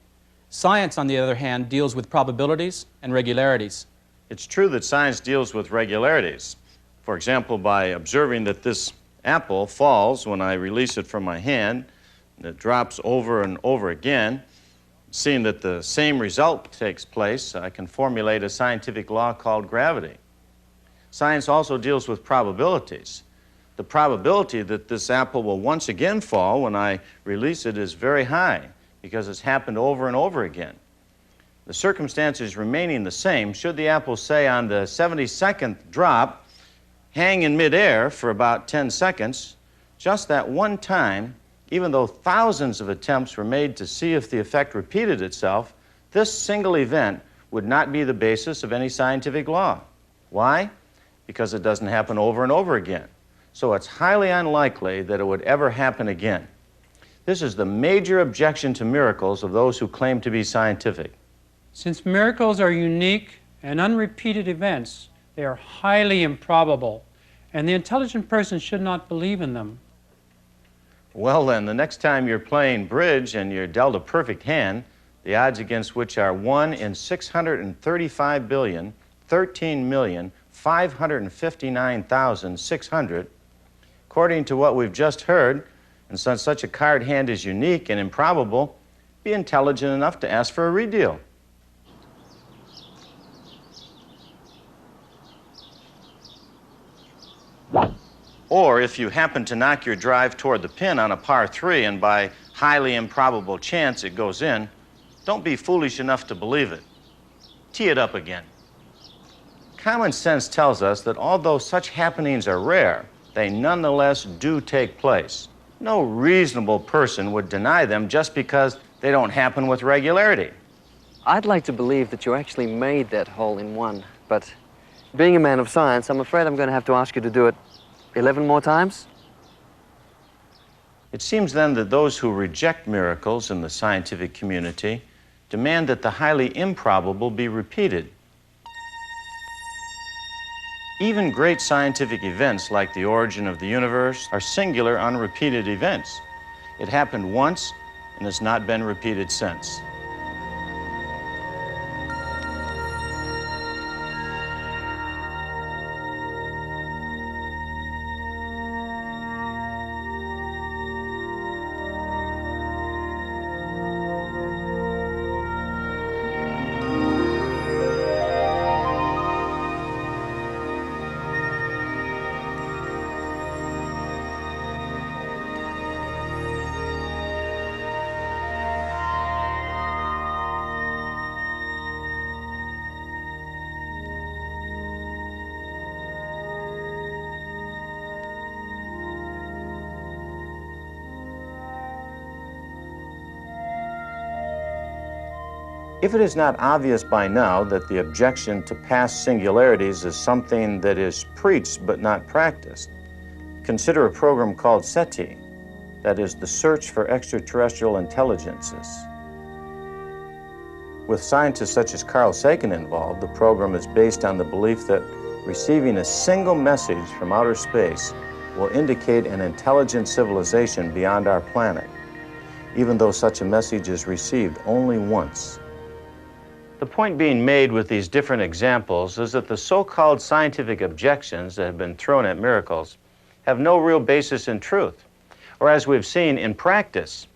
Science, on the other hand, deals with probabilities and regularities. It's true that science deals with regularities. For example, by observing that this apple falls when I release it from my hand, and it drops over and over again, seeing that the same result takes place, I can formulate a scientific law called gravity. Science also deals with probabilities. The probability that this apple will once again fall when I release it is very high because it's happened over and over again. The circumstances remaining the same, should the apple, say, on the 72nd drop, hang in midair for about 10 seconds, just that one time, even though thousands of attempts were made to see if the effect repeated itself, this single event would not be the basis of any scientific law. Why? Because it doesn't happen over and over again. So it's highly unlikely that it would ever happen again. This is the major objection to miracles of those who claim to be scientific. Since miracles are unique and unrepeated events, they are highly improbable, and the intelligent person should not believe in them. Well then, the next time you're playing bridge and you're dealt a perfect hand, the odds against which are 1 in 635,013,559,600, according to what we've just heard, and since such a card hand is unique and improbable, be intelligent enough to ask for a redeal. Or if you happen to knock your drive toward the pin on a par 3 and by highly improbable chance it goes in, don't be foolish enough to believe it. Tee it up again. Common sense tells us that although such happenings are rare, they nonetheless do take place. No reasonable person would deny them just because they don't happen with regularity. I'd like to believe that you actually made that hole in one, but being a man of science, I'm afraid I'm going to have to ask you to do it 11 more times? It seems then that those who reject miracles in the scientific community demand that the highly improbable be repeated. Even great scientific events like the origin of the universe are singular, unrepeated events. It happened once and has not been repeated since. If it is not obvious by now that the objection to past singularities is something that is preached but not practiced, consider a program called SETI, that is, the Search for Extraterrestrial Intelligences. With scientists such as Carl Sagan involved, the program is based on the belief that receiving a single message from outer space will indicate an intelligent civilization beyond our planet, even though such a message is received only once. The point being made with these different examples is that the so-called scientific objections that have been thrown at miracles have no real basis in truth, or as we've seen, in practice.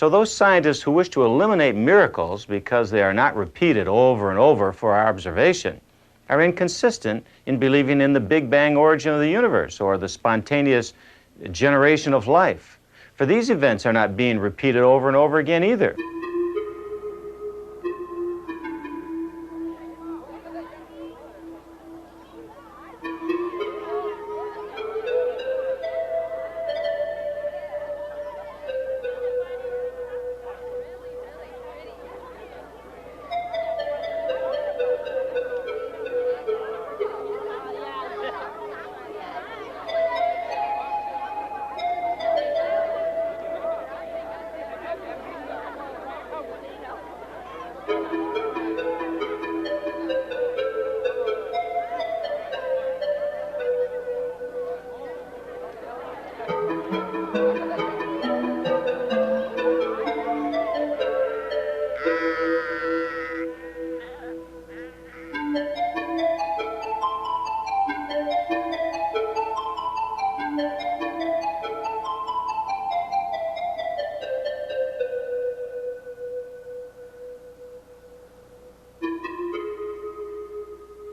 So those scientists who wish to eliminate miracles because they are not repeated over and over for our observation are inconsistent in believing in the Big Bang origin of the universe or the spontaneous generation of life. For these events are not being repeated over and over again either.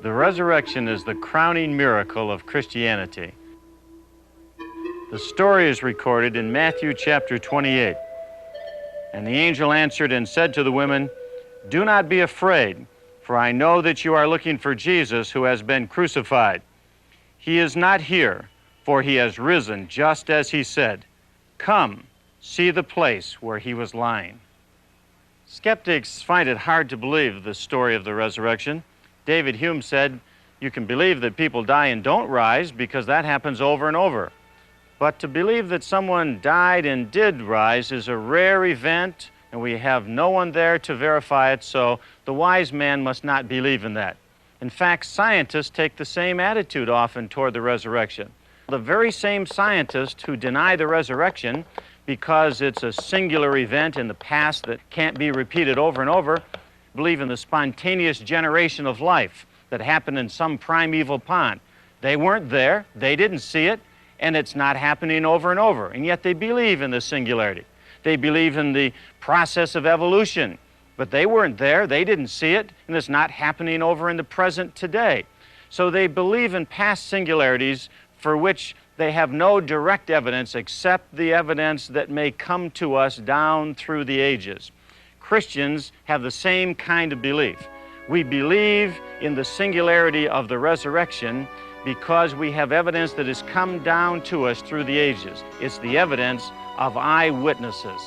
The resurrection is the crowning miracle of Christianity. The story is recorded in Matthew chapter 28. And the angel answered and said to the women, "Do not be afraid, for I know that you are looking for Jesus who has been crucified. He is not here, for he has risen just as he said. Come, see the place where he was lying." Skeptics find it hard to believe the story of the resurrection. David Hume said, "You can believe that people die and don't rise because that happens over and over. But to believe that someone died and did rise is a rare event, and we have no one there to verify it, so the wise man must not believe in that." In fact, scientists take the same attitude often toward the resurrection. The very same scientists who deny the resurrection because it's a singular event in the past that can't be repeated over and over believe in the spontaneous generation of life that happened in some primeval pond. They weren't there, they didn't see it, and it's not happening over and over, and yet they believe in the singularity. They believe in the process of evolution, but they weren't there, they didn't see it, and it's not happening over in the present today. So they believe in past singularities for which they have no direct evidence except the evidence that may come to us down through the ages. Christians have the same kind of belief. We believe in the singularity of the resurrection because we have evidence that has come down to us through the ages. It's the evidence of eyewitnesses.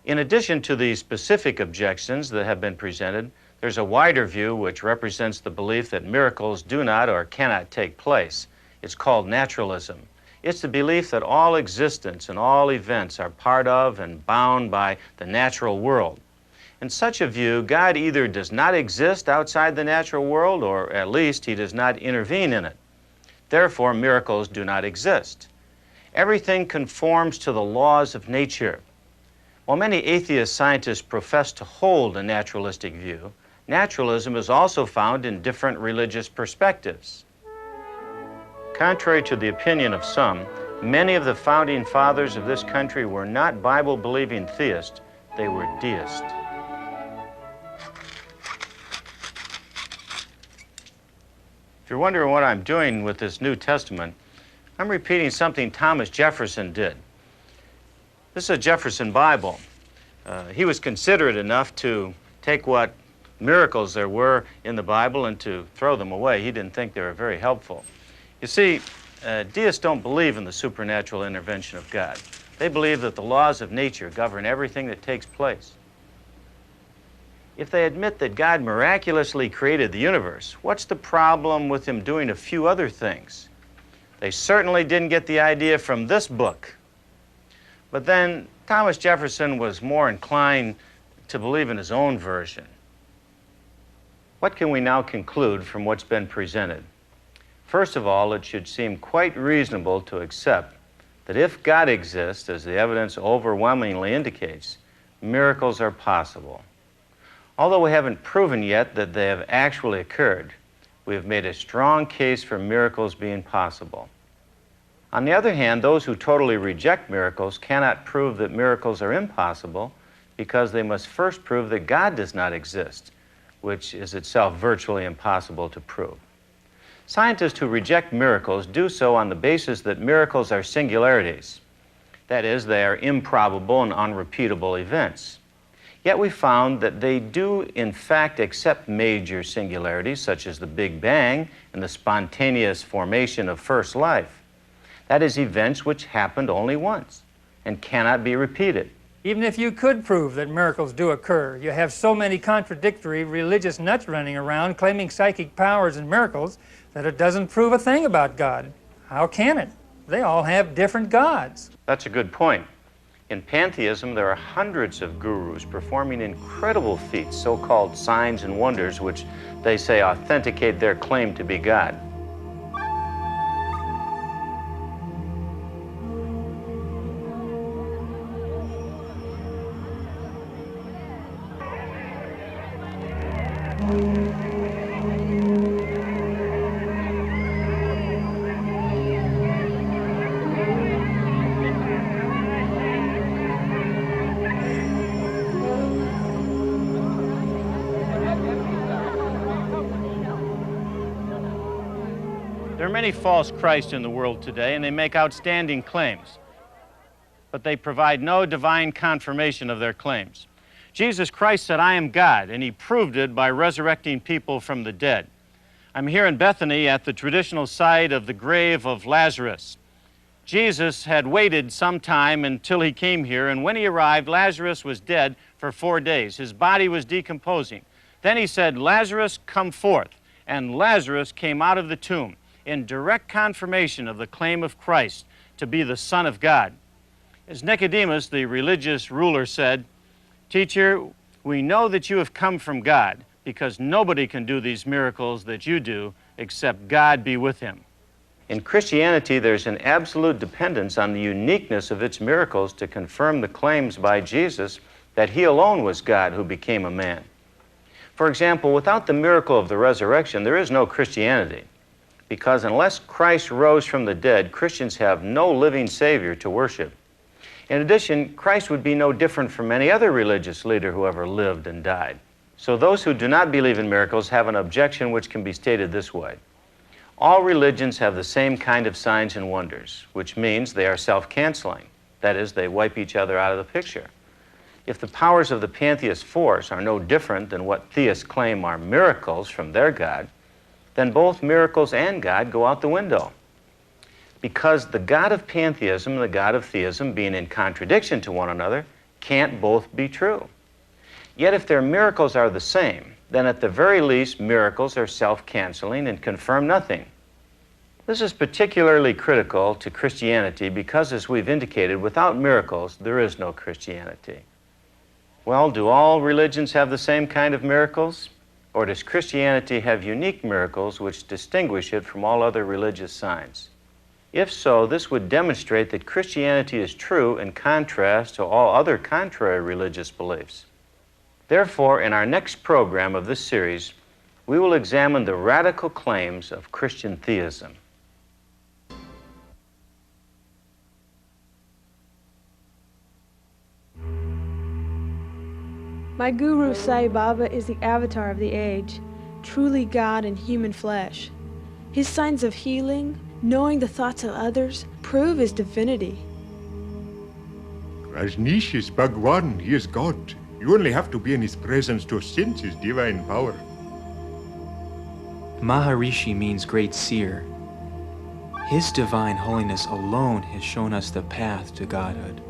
In addition to the specific objections that have been presented, there's a wider view which represents the belief that miracles do not or cannot take place. It's called naturalism. It's the belief that all existence and all events are part of and bound by the natural world. In such a view, God either does not exist outside the natural world, or at least he does not intervene in it. Therefore, miracles do not exist. Everything conforms to the laws of nature. While many atheist scientists profess to hold a naturalistic view, naturalism is also found in different religious perspectives. Contrary to the opinion of some, many of the founding fathers of this country were not Bible-believing theists, they were deists. If you're wondering what I'm doing with this New Testament, I'm repeating something Thomas Jefferson did. This is a Jefferson Bible. He was considerate enough to take what miracles there were in the Bible and to throw them away. He didn't think they were very helpful. You see, deists don't believe in the supernatural intervention of God. They believe that the laws of nature govern everything that takes place. If they admit that God miraculously created the universe, what's the problem with him doing a few other things? They certainly didn't get the idea from this book. But then Thomas Jefferson was more inclined to believe in his own version. What can we now conclude from what's been presented? First of all, it should seem quite reasonable to accept that if God exists, as the evidence overwhelmingly indicates, miracles are possible. Although we haven't proven yet that they have actually occurred, we have made a strong case for miracles being possible. On the other hand, those who totally reject miracles cannot prove that miracles are impossible because they must first prove that God does not exist, which is itself virtually impossible to prove. Scientists who reject miracles do so on the basis that miracles are singularities. That is, they are improbable and unrepeatable events. Yet we found that they do in fact accept major singularities such as the Big Bang and the spontaneous formation of first life. That is, events which happened only once and cannot be repeated. Even if you could prove that miracles do occur, you have so many contradictory religious nuts running around claiming psychic powers and miracles that it doesn't prove a thing about God. How can it? They all have different gods. That's a good point. In pantheism, there are hundreds of gurus performing incredible feats, so-called signs and wonders, which they say authenticate their claim to be God. There are many false Christs in the world today, and they make outstanding claims, but they provide no divine confirmation of their claims. Jesus Christ said, "I am God," and he proved it by resurrecting people from the dead. I'm here in Bethany at the traditional site of the grave of Lazarus. Jesus had waited some time until he came here, and when he arrived, Lazarus was dead for 4 days. His body was decomposing. Then he said, "Lazarus, come forth," and Lazarus came out of the tomb, in direct confirmation of the claim of Christ to be the Son of God. As Nicodemus, the religious ruler, said, "Teacher, we know that you have come from God, because nobody can do these miracles that you do except God be with him." In Christianity, there's an absolute dependence on the uniqueness of its miracles to confirm the claims by Jesus that he alone was God who became a man. For example, without the miracle of the resurrection, there is no Christianity, because unless Christ rose from the dead, Christians have no living Savior to worship. In addition, Christ would be no different from any other religious leader who ever lived and died. So those who do not believe in miracles have an objection which can be stated this way. All religions have the same kind of signs and wonders, which means they are self-canceling. That is, they wipe each other out of the picture. If the powers of the pantheist force are no different than what theists claim are miracles from their God, then both miracles and God go out the window. Because the God of pantheism and the God of theism, being in contradiction to one another, can't both be true. Yet if their miracles are the same, then at the very least miracles are self-canceling and confirm nothing. This is particularly critical to Christianity because, as we've indicated, without miracles there is no Christianity. Well, do all religions have the same kind of miracles? Or does Christianity have unique miracles which distinguish it from all other religious signs? If so, this would demonstrate that Christianity is true in contrast to all other contrary religious beliefs. Therefore, in our next program of this series, we will examine the radical claims of Christian theism. My guru Sai Baba is the avatar of the age, truly God in human flesh. His signs of healing, knowing the thoughts of others, prove his divinity. Rajneesh is Bhagwan, he is God. You only have to be in his presence to sense his divine power. Maharishi means great seer. His divine holiness alone has shown us the path to godhood.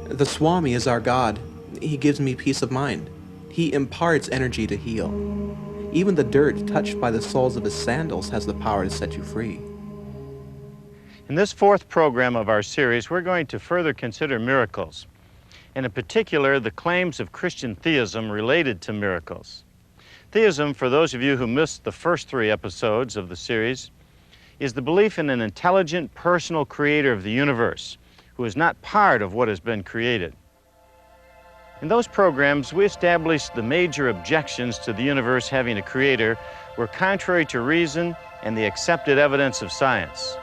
The Swami is our God. He gives me peace of mind. He imparts energy to heal. Even the dirt touched by the soles of his sandals has the power to set you free. In this fourth program of our series, we're going to further consider miracles, and in particular, the claims of Christian theism related to miracles. Theism, for those of you who missed the first 3 episodes of the series, is the belief in an intelligent, personal creator of the universe who is not part of what has been created. In those programs, we established the major objections to the universe having a creator, were contrary to reason and the accepted evidence of science.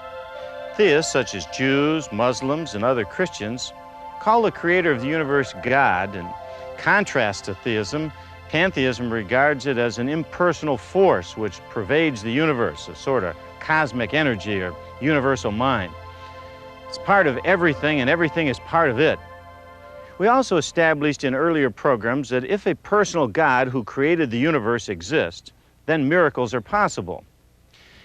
Theists, such as Jews, Muslims, and other Christians, call the creator of the universe God. In contrast to theism, pantheism regards it as an impersonal force which pervades the universe, a sort of cosmic energy or universal mind. It's part of everything, and everything is part of it. We also established in earlier programs that if a personal God who created the universe exists, then miracles are possible.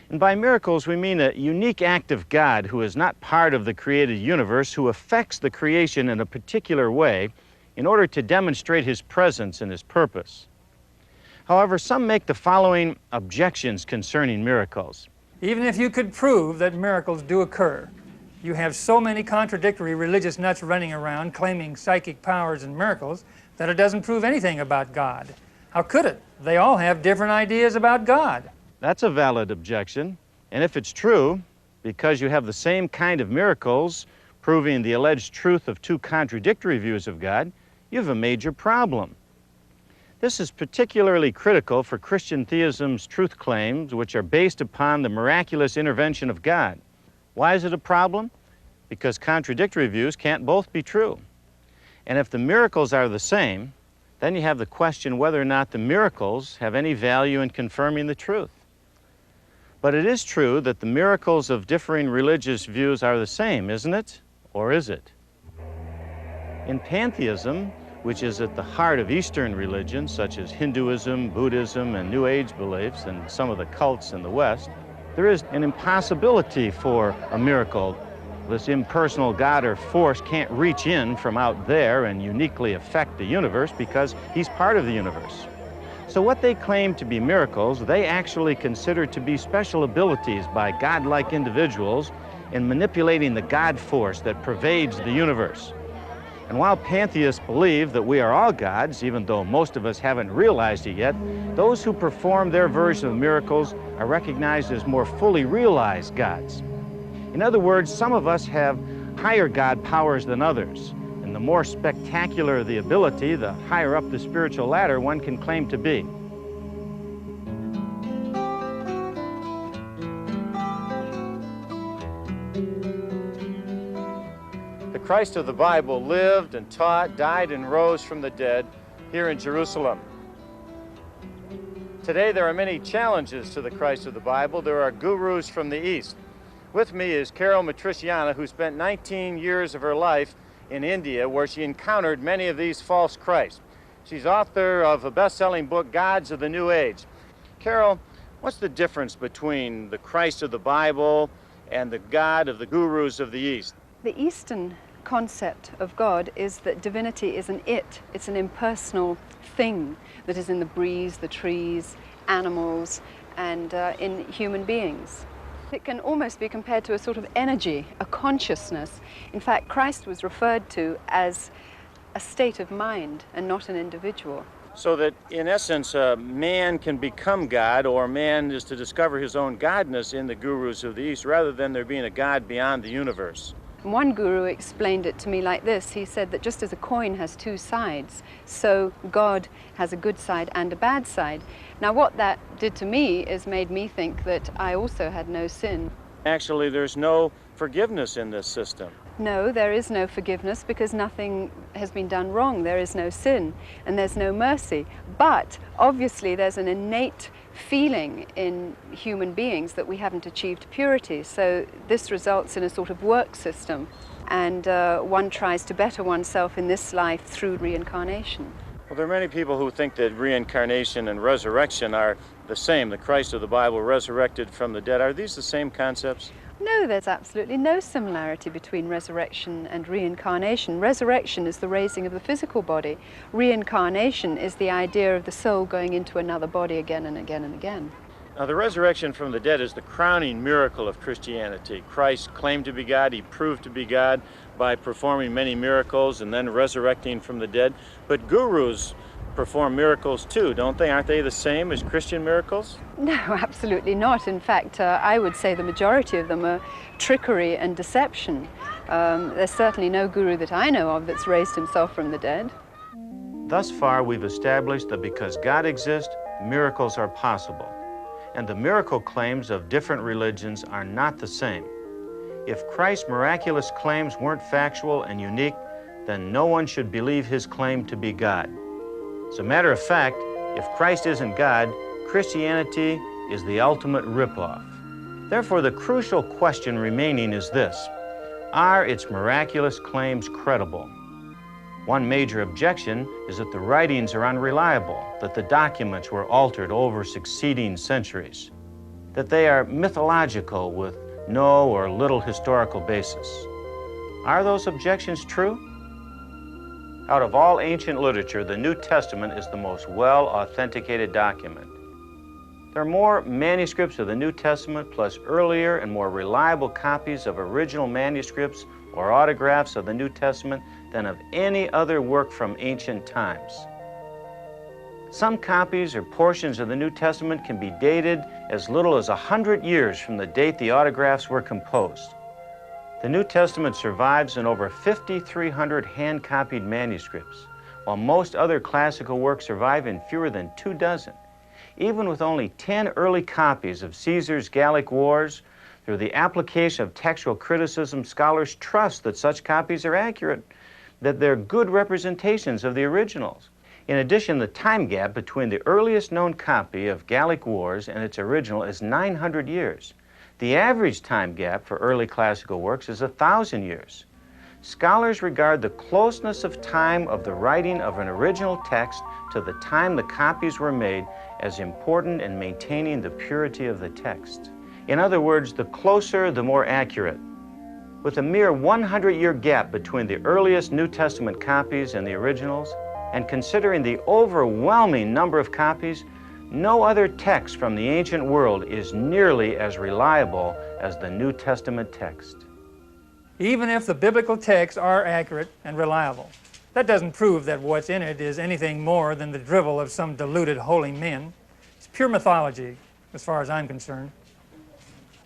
And by miracles, we mean a unique act of God who is not part of the created universe, who affects the creation in a particular way in order to demonstrate his presence and his purpose. However, some make the following objections concerning miracles. Even if you could prove that miracles do occur, you have so many contradictory religious nuts running around claiming psychic powers and miracles that it doesn't prove anything about God. How could it? They all have different ideas about God. That's a valid objection, and if it's true, because you have the same kind of miracles proving the alleged truth of two contradictory views of God, you have a major problem. This is particularly critical for Christian theism's truth claims, which are based upon the miraculous intervention of God. Why is it a problem? Because contradictory views can't both be true. And if the miracles are the same, then you have the question whether or not the miracles have any value in confirming the truth. But it is true that the miracles of differing religious views are the same, isn't it? Or is it? In pantheism, which is at the heart of Eastern religions such as Hinduism, Buddhism, and New Age beliefs, and some of the cults in the West, there is an impossibility for a miracle. This impersonal God or force can't reach in from out there and uniquely affect the universe because he's part of the universe. So what they claim to be miracles, they actually consider to be special abilities by God-like individuals in manipulating the God force that pervades the universe. And while pantheists believe that we are all gods, even though most of us haven't realized it yet, those who perform their version of miracles are recognized as more fully realized gods. In other words, some of us have higher God powers than others. And the more spectacular the ability, the higher up the spiritual ladder one can claim to be. The Christ of the Bible lived and taught, died and rose from the dead here in Jerusalem. Today there are many challenges to the Christ of the Bible. There are gurus from the East. With me is Carol Matriciana, who spent 19 years of her life in India, where she encountered many of these false Christs. She's author of a best-selling book, Gods of the New Age. Carol, what's the difference between the Christ of the Bible and the God of the gurus of the East? The Eastern concept of God is that divinity is an it. It's an impersonal thing that is in the breeze, the trees, animals, and in human beings. It can almost be compared to a sort of energy, a consciousness. In fact, Christ was referred to as a state of mind and not an individual. So that, in essence, man can become God, or man is to discover his own godness in the gurus of the East, rather than there being a God beyond the universe. One guru explained it to me like this. He said that just as a coin has two sides, so God has a good side and a bad side. Now what that did to me is made me think that I also had no sin. Actually, there's no forgiveness in this system. No, there is no forgiveness because nothing has been done wrong. There is no sin and there's no mercy. But obviously there's an innate feeling in human beings that we haven't achieved purity. So this results in a sort of work system, and one tries to better oneself in this life through reincarnation. Well, there are many people who think that reincarnation and resurrection are the same. The Christ of the Bible resurrected from the dead. Are these the same concepts? No, there's absolutely no similarity between resurrection and reincarnation. Resurrection is the raising of the physical body. Reincarnation is the idea of the soul going into another body again and again and again. Now, the resurrection from the dead is the crowning miracle of Christianity. Christ claimed to be God. He proved to be God by performing many miracles and then resurrecting from the dead. But gurus perform miracles too, don't they? Aren't they the same as Christian miracles? No, absolutely not. In fact, I would say the majority of them are trickery and deception. There's certainly no guru that I know of that's raised himself from the dead. Thus far, we've established that because God exists, miracles are possible. and the miracle claims of different religions are not the same. If Christ's miraculous claims weren't factual and unique, then no one should believe his claim to be God. As a matter of fact, if Christ isn't God, Christianity is the ultimate ripoff. Therefore, the crucial question remaining is this: are its miraculous claims credible? One major objection is that the writings are unreliable, that the documents were altered over succeeding centuries, that they are mythological with no or little historical basis. Are those objections true? Out of all ancient literature, the New Testament is the most well-authenticated document. There are more manuscripts of the New Testament plus earlier and more reliable copies of original manuscripts or autographs of the New Testament than of any other work from ancient times. Some copies or portions of the New Testament can be dated as little as 100 years from the date the autographs were composed. The New Testament survives in over 5,300 hand-copied manuscripts, while most other classical works survive in fewer than 2 dozen. Even with only 10 early copies of Caesar's Gallic Wars, through the application of textual criticism, scholars trust that such copies are accurate, that they're good representations of the originals. In addition, the time gap between the earliest known copy of Gallic Wars and its original is 900 years. The average time gap for early classical works is 1,000 years. Scholars regard the closeness of time of the writing of an original text to the time the copies were made as important in maintaining the purity of the text. In other words, the closer, the more accurate. With a mere 100-year gap between the earliest New Testament copies and the originals, and considering the overwhelming number of copies, no other text from the ancient world is nearly as reliable as the New Testament text. Even if the biblical texts are accurate and reliable, that doesn't prove that what's in it is anything more than the drivel of some deluded holy men. It's pure mythology, as far as I'm concerned.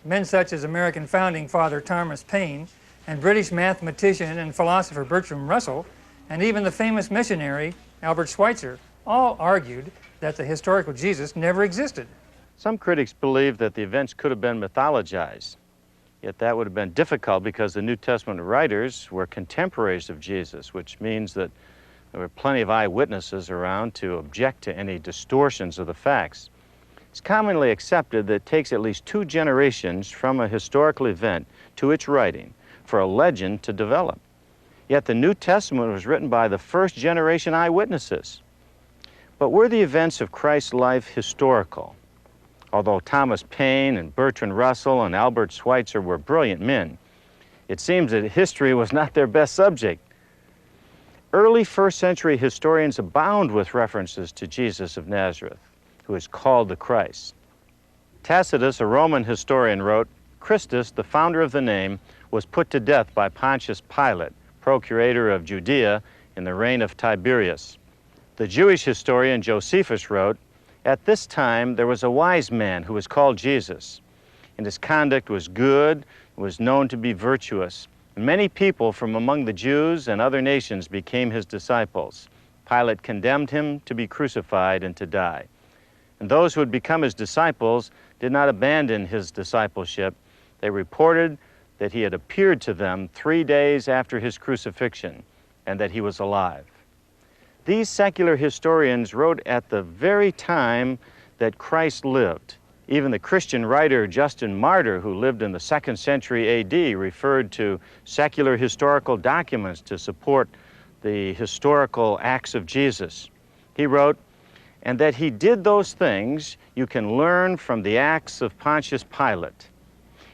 Men such as American founding father Thomas Paine and British mathematician and philosopher Bertrand Russell and even the famous missionary Albert Schweitzer all argued that the historical Jesus never existed. Some critics believe that the events could have been mythologized. Yet that would have been difficult because the New Testament writers were contemporaries of Jesus, which means that there were plenty of eyewitnesses around to object to any distortions of the facts. It's commonly accepted that it takes at least 2 generations from a historical event to its writing for a legend to develop. Yet the New Testament was written by the first-generation eyewitnesses. But were the events of Christ's life historical? Although Thomas Paine and Bertrand Russell and Albert Schweitzer were brilliant men, it seems that history was not their best subject. Early first-century historians abound with references to Jesus of Nazareth, who is called the Christ. Tacitus, a Roman historian, wrote, "Christus, the founder of the name, was put to death by Pontius Pilate, procurator of Judea, in the reign of Tiberius." The Jewish historian Josephus wrote, "At this time there was a wise man who was called Jesus, and his conduct was good, and was known to be virtuous. And many people from among the Jews and other nations became his disciples. Pilate condemned him to be crucified and to die. And those who had become his disciples did not abandon his discipleship. They reported that he had appeared to them 3 days after his crucifixion, and that he was alive." These secular historians wrote at the very time that Christ lived. Even the Christian writer Justin Martyr, who lived in the 2nd century AD, referred to secular historical documents to support the historical acts of Jesus. He wrote, "And that he did those things you can learn from the acts of Pontius Pilate."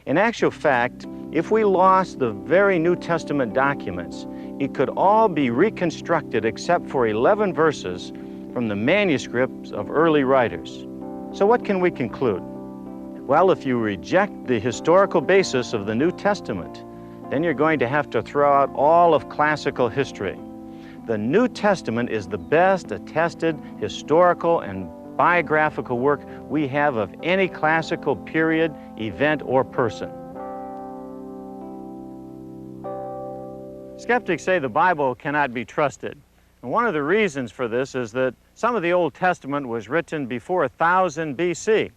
In actual fact, if we lost the very New Testament documents, it could all be reconstructed except for 11 verses from the manuscripts of early writers. So what can we conclude? Well, if you reject the historical basis of the New Testament, then you're going to have to throw out all of classical history. The New Testament is the best attested historical and biographical work we have of any classical period, event, or person. Skeptics say the Bible cannot be trusted. And one of the reasons for this is that some of the Old Testament was written before 1000 BC.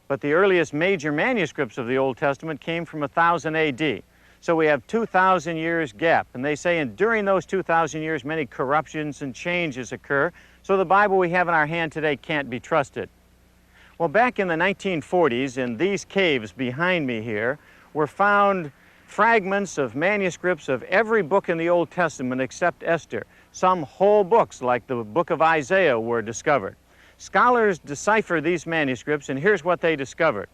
But the earliest major manuscripts of the Old Testament came from 1000 AD. So we have 2,000 years gap. And they say during those 2,000 years, many corruptions and changes occur. So the Bible we have in our hand today can't be trusted. Well, back in the 1940s, in these caves behind me here, were found fragments of manuscripts of every book in the Old Testament except Esther. Some whole books, like the book of Isaiah, were discovered. Scholars decipher these manuscripts, and here's what they discovered.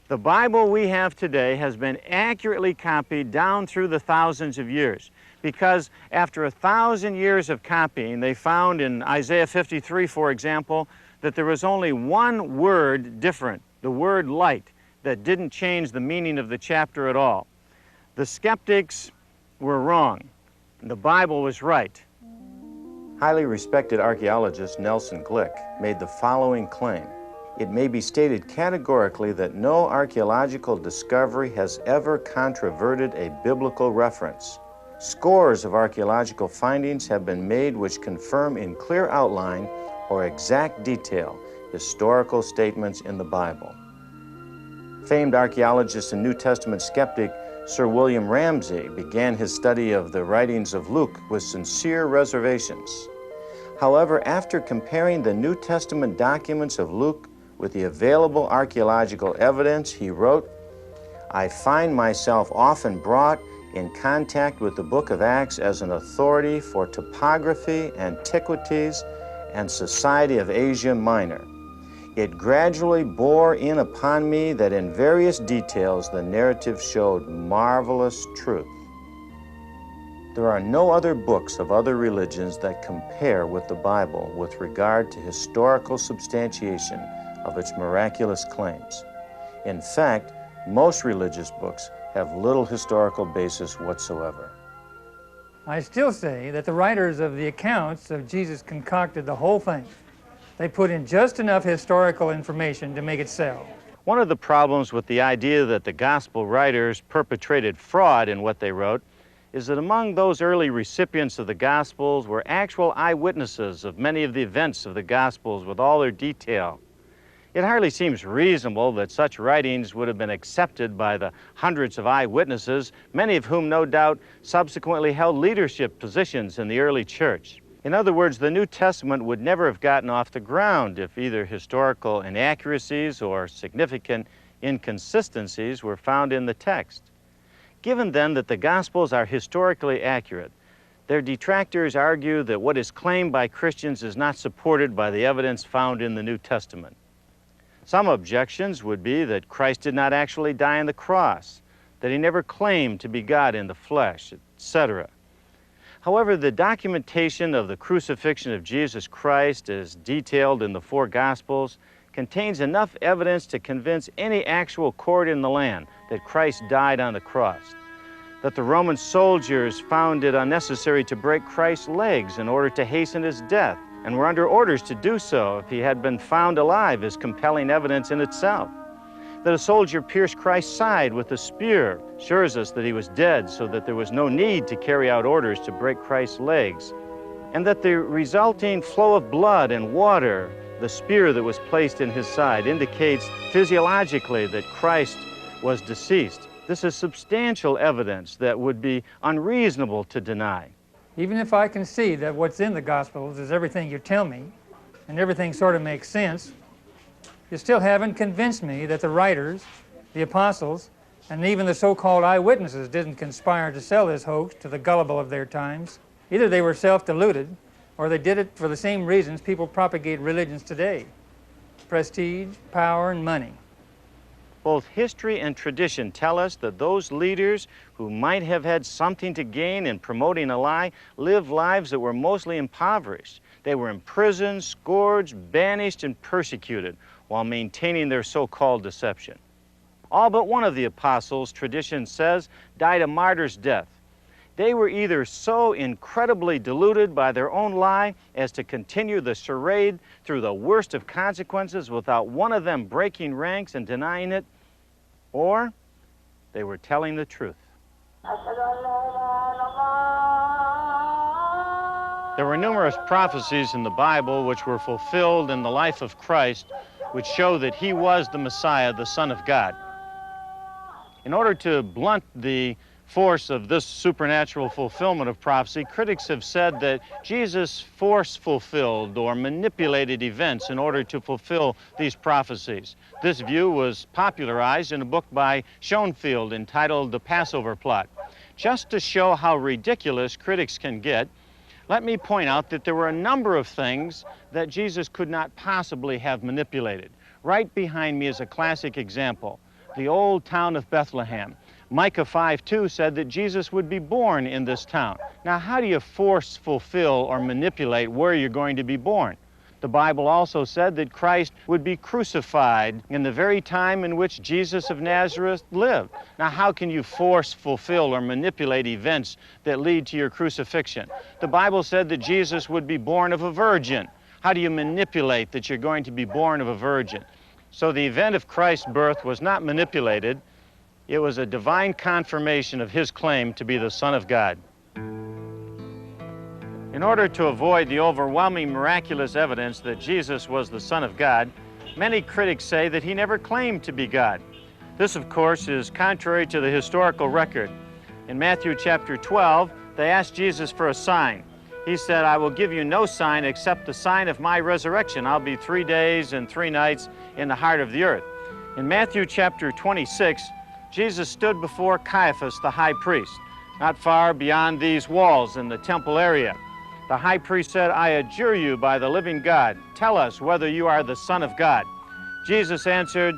The Bible we have today has been accurately copied down through the thousands of years, because after 1,000 years of copying, they found in Isaiah 53, for example, that there was only one word different, the word light, that didn't change the meaning of the chapter at all. The skeptics were wrong. The Bible was right. Highly respected archaeologist Nelson Glick made the following claim. It may be stated categorically that no archaeological discovery has ever controverted a biblical reference. Scores of archaeological findings have been made which confirm in clear outline or exact detail historical statements in the Bible. Famed archaeologist and New Testament skeptic Sir William Ramsay began his study of the writings of Luke with sincere reservations. However, after comparing the New Testament documents of Luke with the available archaeological evidence, he wrote, "I find myself often brought in contact with the book of Acts as an authority for topography, antiquities, and society of Asia Minor. It gradually bore in upon me that in various details the narrative showed marvelous truth. There are no other books of other religions that compare with the Bible with regard to historical substantiation of its miraculous claims. In fact, most religious books have little historical basis whatsoever." I still say that the writers of the accounts of Jesus concocted the whole thing. They put in just enough historical information to make it sell. One of the problems with the idea that the gospel writers perpetrated fraud in what they wrote is that among those early recipients of the Gospels were actual eyewitnesses of many of the events of the Gospels with all their detail. It hardly seems reasonable that such writings would have been accepted by the hundreds of eyewitnesses, many of whom no doubt subsequently held leadership positions in the early church. In other words, the New Testament would never have gotten off the ground if either historical inaccuracies or significant inconsistencies were found in the text. Given then that the Gospels are historically accurate, their detractors argue that what is claimed by Christians is not supported by the evidence found in the New Testament. Some objections would be that Christ did not actually die on the cross, that he never claimed to be God in the flesh, etc. However, the documentation of the crucifixion of Jesus Christ, as detailed in the four Gospels, contains enough evidence to convince any actual court in the land that Christ died on the cross, that the Roman soldiers found it unnecessary to break Christ's legs in order to hasten his death, and were under orders to do so if he had been found alive, is compelling evidence in itself. That a soldier pierced Christ's side with a spear assures us that he was dead, so that there was no need to carry out orders to break Christ's legs. And that the resulting flow of blood and water, the spear that was placed in his side, indicates physiologically that Christ was deceased. This is substantial evidence that would be unreasonable to deny. Even if I can see that what's in the Gospels is everything you tell me, and everything sort of makes sense, you still haven't convinced me that the writers, the apostles, and even the so-called eyewitnesses didn't conspire to sell this hoax to the gullible of their times. Either they were self-deluded, or they did it for the same reasons people propagate religions today: prestige, power, and money. Both history and tradition tell us that those leaders who might have had something to gain in promoting a lie lived lives that were mostly impoverished. They were imprisoned, scourged, banished, and persecuted while maintaining their so-called deception. All but one of the apostles, tradition says, died a martyr's death. They were either so incredibly deluded by their own lie as to continue the charade through the worst of consequences without one of them breaking ranks and denying it, or they were telling the truth. There were numerous prophecies in the Bible which were fulfilled in the life of Christ would show that he was the Messiah, the Son of God. In order to blunt the force of this supernatural fulfillment of prophecy, critics have said that Jesus force-fulfilled or manipulated events in order to fulfill these prophecies. This view was popularized in a book by Schoenfield entitled The Passover Plot. Just to show how ridiculous critics can get, let me point out that there were a number of things that Jesus could not possibly have manipulated. Right behind me is a classic example, the old town of Bethlehem. Micah 5:2 said that Jesus would be born in this town. Now, how do you force, fulfill, or manipulate where you're going to be born? The Bible also said that Christ would be crucified in the very time in which Jesus of Nazareth lived. Now, how can you force, fulfill, or manipulate events that lead to your crucifixion? The Bible said that Jesus would be born of a virgin. How do you manipulate that you're going to be born of a virgin? So the event of Christ's birth was not manipulated. It was a divine confirmation of his claim to be the Son of God. In order to avoid the overwhelming miraculous evidence that Jesus was the Son of God, many critics say that he never claimed to be God. This, of course, is contrary to the historical record. In Matthew chapter 12, they asked Jesus for a sign. He said, "I will give you no sign except the sign of my resurrection. I'll be 3 days and 3 nights in the heart of the earth." In Matthew chapter 26, Jesus stood before Caiaphas, the high priest, not far beyond these walls in the temple area. The high priest said, "I adjure you by the living God, tell us whether you are the Son of God." Jesus answered,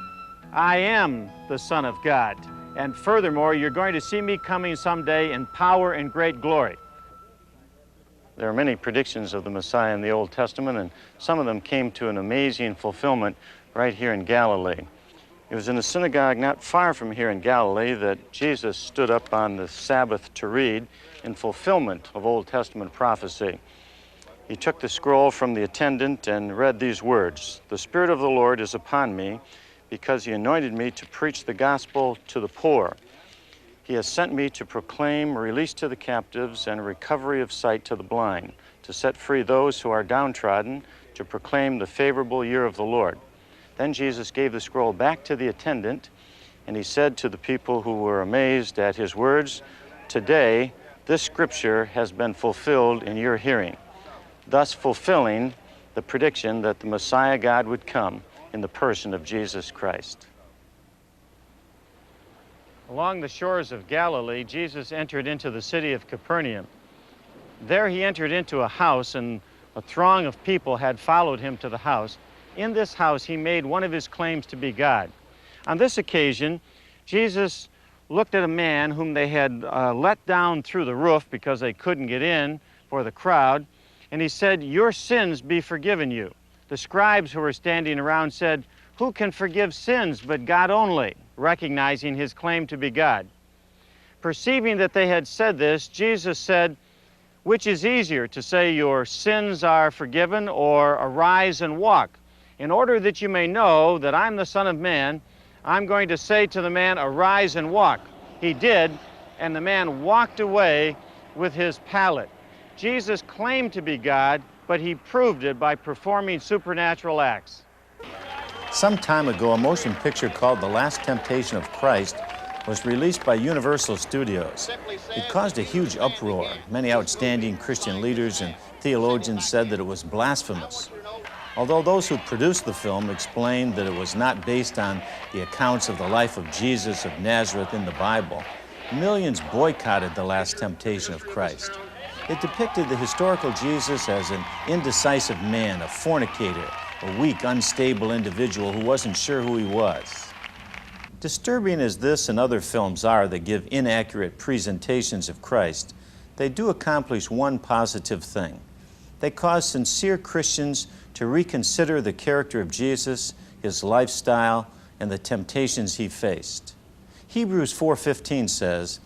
"I am the Son of God, and furthermore, you're going to see me coming someday in power and great glory." There are many predictions of the Messiah in the Old Testament, and some of them came to an amazing fulfillment right here in Galilee. It was in a synagogue not far from here in Galilee that Jesus stood up on the Sabbath to read in fulfillment of Old Testament prophecy. He took the scroll from the attendant and read these words, "The Spirit of the Lord is upon me, because he anointed me to preach the gospel to the poor. He has sent me to proclaim release to the captives and recovery of sight to the blind, to set free those who are downtrodden, to proclaim the favorable year of the Lord." Then Jesus gave the scroll back to the attendant, and he said to the people who were amazed at his words, "Today, this scripture has been fulfilled in your hearing," thus fulfilling the prediction that the Messiah God would come in the person of Jesus Christ. Along the shores of Galilee, Jesus entered into the city of Capernaum. There he entered into a house, and a throng of people had followed him to the house. In this house, he made one of his claims to be God. On this occasion, Jesus looked at a man whom they had let down through the roof because they couldn't get in for the crowd, and he said, "Your sins be forgiven you." The scribes who were standing around said, "Who can forgive sins but God only?" recognizing his claim to be God. Perceiving that they had said this, Jesus said, "Which is easier, to say your sins are forgiven, or arise and walk? In order that you may know that I'm the Son of Man, I'm going to say to the man, arise and walk." He did, and the man walked away with his pallet. Jesus claimed to be God, but he proved it by performing supernatural acts. Some time ago, a motion picture called The Last Temptation of Christ was released by Universal Studios. It caused a huge uproar. Many outstanding Christian leaders and theologians said that it was blasphemous. Although those who produced the film explained that it was not based on the accounts of the life of Jesus of Nazareth in the Bible, millions boycotted The Last Temptation of Christ. It depicted the historical Jesus as an indecisive man, a fornicator, a weak, unstable individual who wasn't sure who he was. Disturbing as this and other films are that give inaccurate presentations of Christ, they do accomplish one positive thing. They cause sincere Christians to reconsider the character of Jesus, his lifestyle, and the temptations he faced. Hebrews 4:15 says,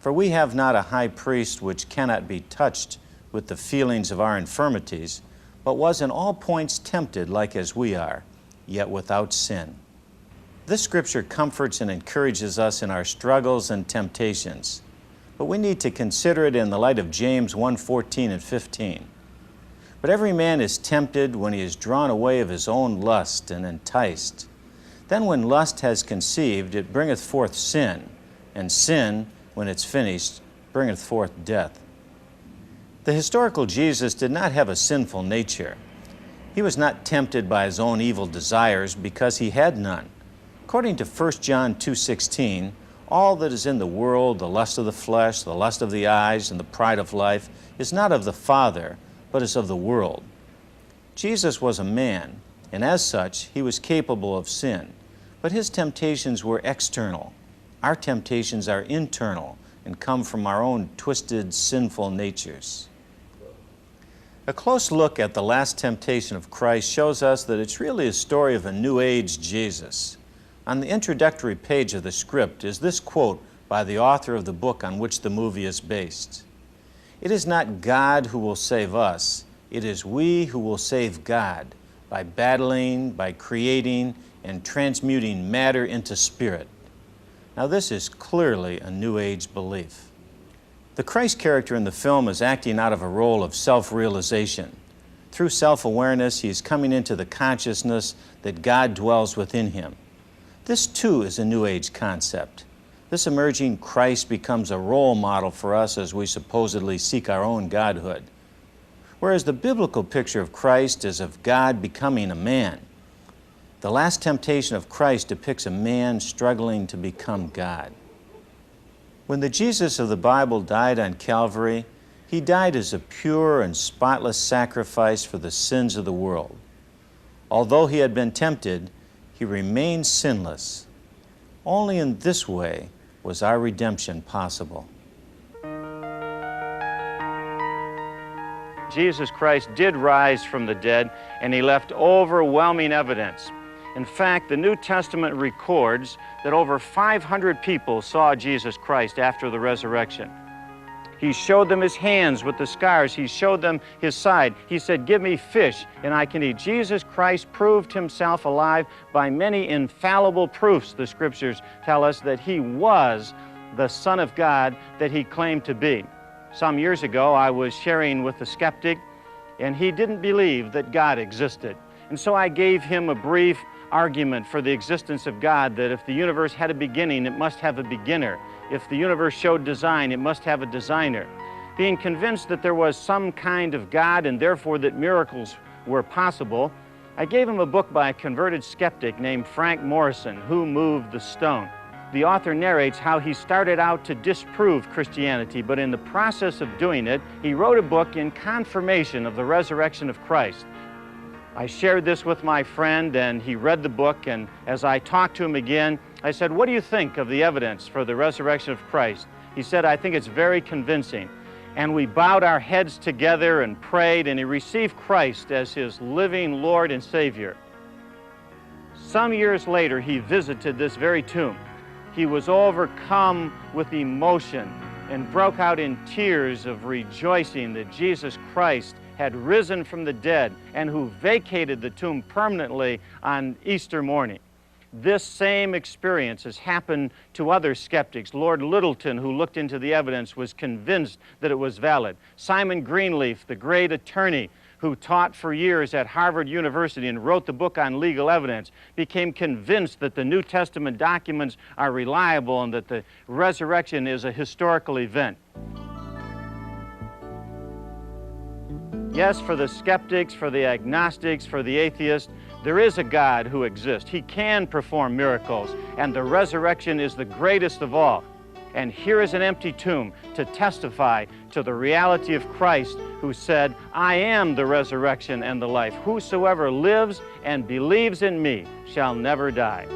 "For we have not a high priest which cannot be touched with the feelings of our infirmities, but was in all points tempted like as we are, yet without sin." This scripture comforts and encourages us in our struggles and temptations, but we need to consider it in the light of James 1:14 and 15. But every man is tempted when he is drawn away of his own lust and enticed. Then when lust has conceived, it bringeth forth sin, and sin, when it's finished, bringeth forth death. The historical Jesus did not have a sinful nature. He was not tempted by his own evil desires because he had none. According to 1 John 2:16, all that is in the world, the lust of the flesh, the lust of the eyes, and the pride of life, is not of the Father, but is of the world. Jesus was a man, and as such, he was capable of sin. But his temptations were external. Our temptations are internal and come from our own twisted, sinful natures. A close look at the last temptation of Christ shows us that it's really a story of a New Age Jesus. On the introductory page of the script is this quote by the author of the book on which the movie is based. "It is not God who will save us, it is we who will save God by battling, by creating, and transmuting matter into spirit." Now this is clearly a New Age belief. The Christ character in the film is acting out of a role of self-realization. Through self-awareness, he is coming into the consciousness that God dwells within him. This too is a New Age concept. This emerging Christ becomes a role model for us as we supposedly seek our own godhood. Whereas the biblical picture of Christ is of God becoming a man, the last temptation of Christ depicts a man struggling to become God. When the Jesus of the Bible died on Calvary, he died as a pure and spotless sacrifice for the sins of the world. Although he had been tempted, he remained sinless. Only in this way was our redemption possible. Jesus Christ did rise from the dead, and he left overwhelming evidence. In fact, the New Testament records that over 500 people saw Jesus Christ after the resurrection. He showed them his hands with the scars. He showed them his side. He said, "Give me fish and I can eat." Jesus Christ proved himself alive by many infallible proofs. The scriptures tell us that he was the Son of God that he claimed to be. Some years ago, I was sharing with a skeptic, and he didn't believe that God existed. And so I gave him a brief argument for the existence of God, that if the universe had a beginning, it must have a beginner. If the universe showed design, it must have a designer. Being convinced that there was some kind of God and therefore that miracles were possible, I gave him a book by a converted skeptic named Frank Morrison, Who Moved the Stone. The author narrates how he started out to disprove Christianity, but in the process of doing it, he wrote a book in confirmation of the resurrection of Christ. I shared this with my friend, and he read the book, and as I talked to him again, I said, "What do you think of the evidence for the resurrection of Christ?" He said, "I think it's very convincing." And we bowed our heads together and prayed, and he received Christ as his living Lord and Savior. Some years later, he visited this very tomb. He was overcome with emotion and broke out in tears of rejoicing that Jesus Christ had risen from the dead and who vacated the tomb permanently on Easter morning. This same experience has happened to other skeptics. Lord Littleton, who looked into the evidence, was convinced that it was valid. Simon Greenleaf, the great attorney who taught for years at Harvard University and wrote the book on legal evidence, became convinced that the New Testament documents are reliable and that the resurrection is a historical event. Yes, for the skeptics, for the agnostics, for the atheists, there is a God who exists. He can perform miracles, and the resurrection is the greatest of all. And here is an empty tomb to testify to the reality of Christ, who said, "I am the resurrection and the life. Whosoever lives and believes in me shall never die."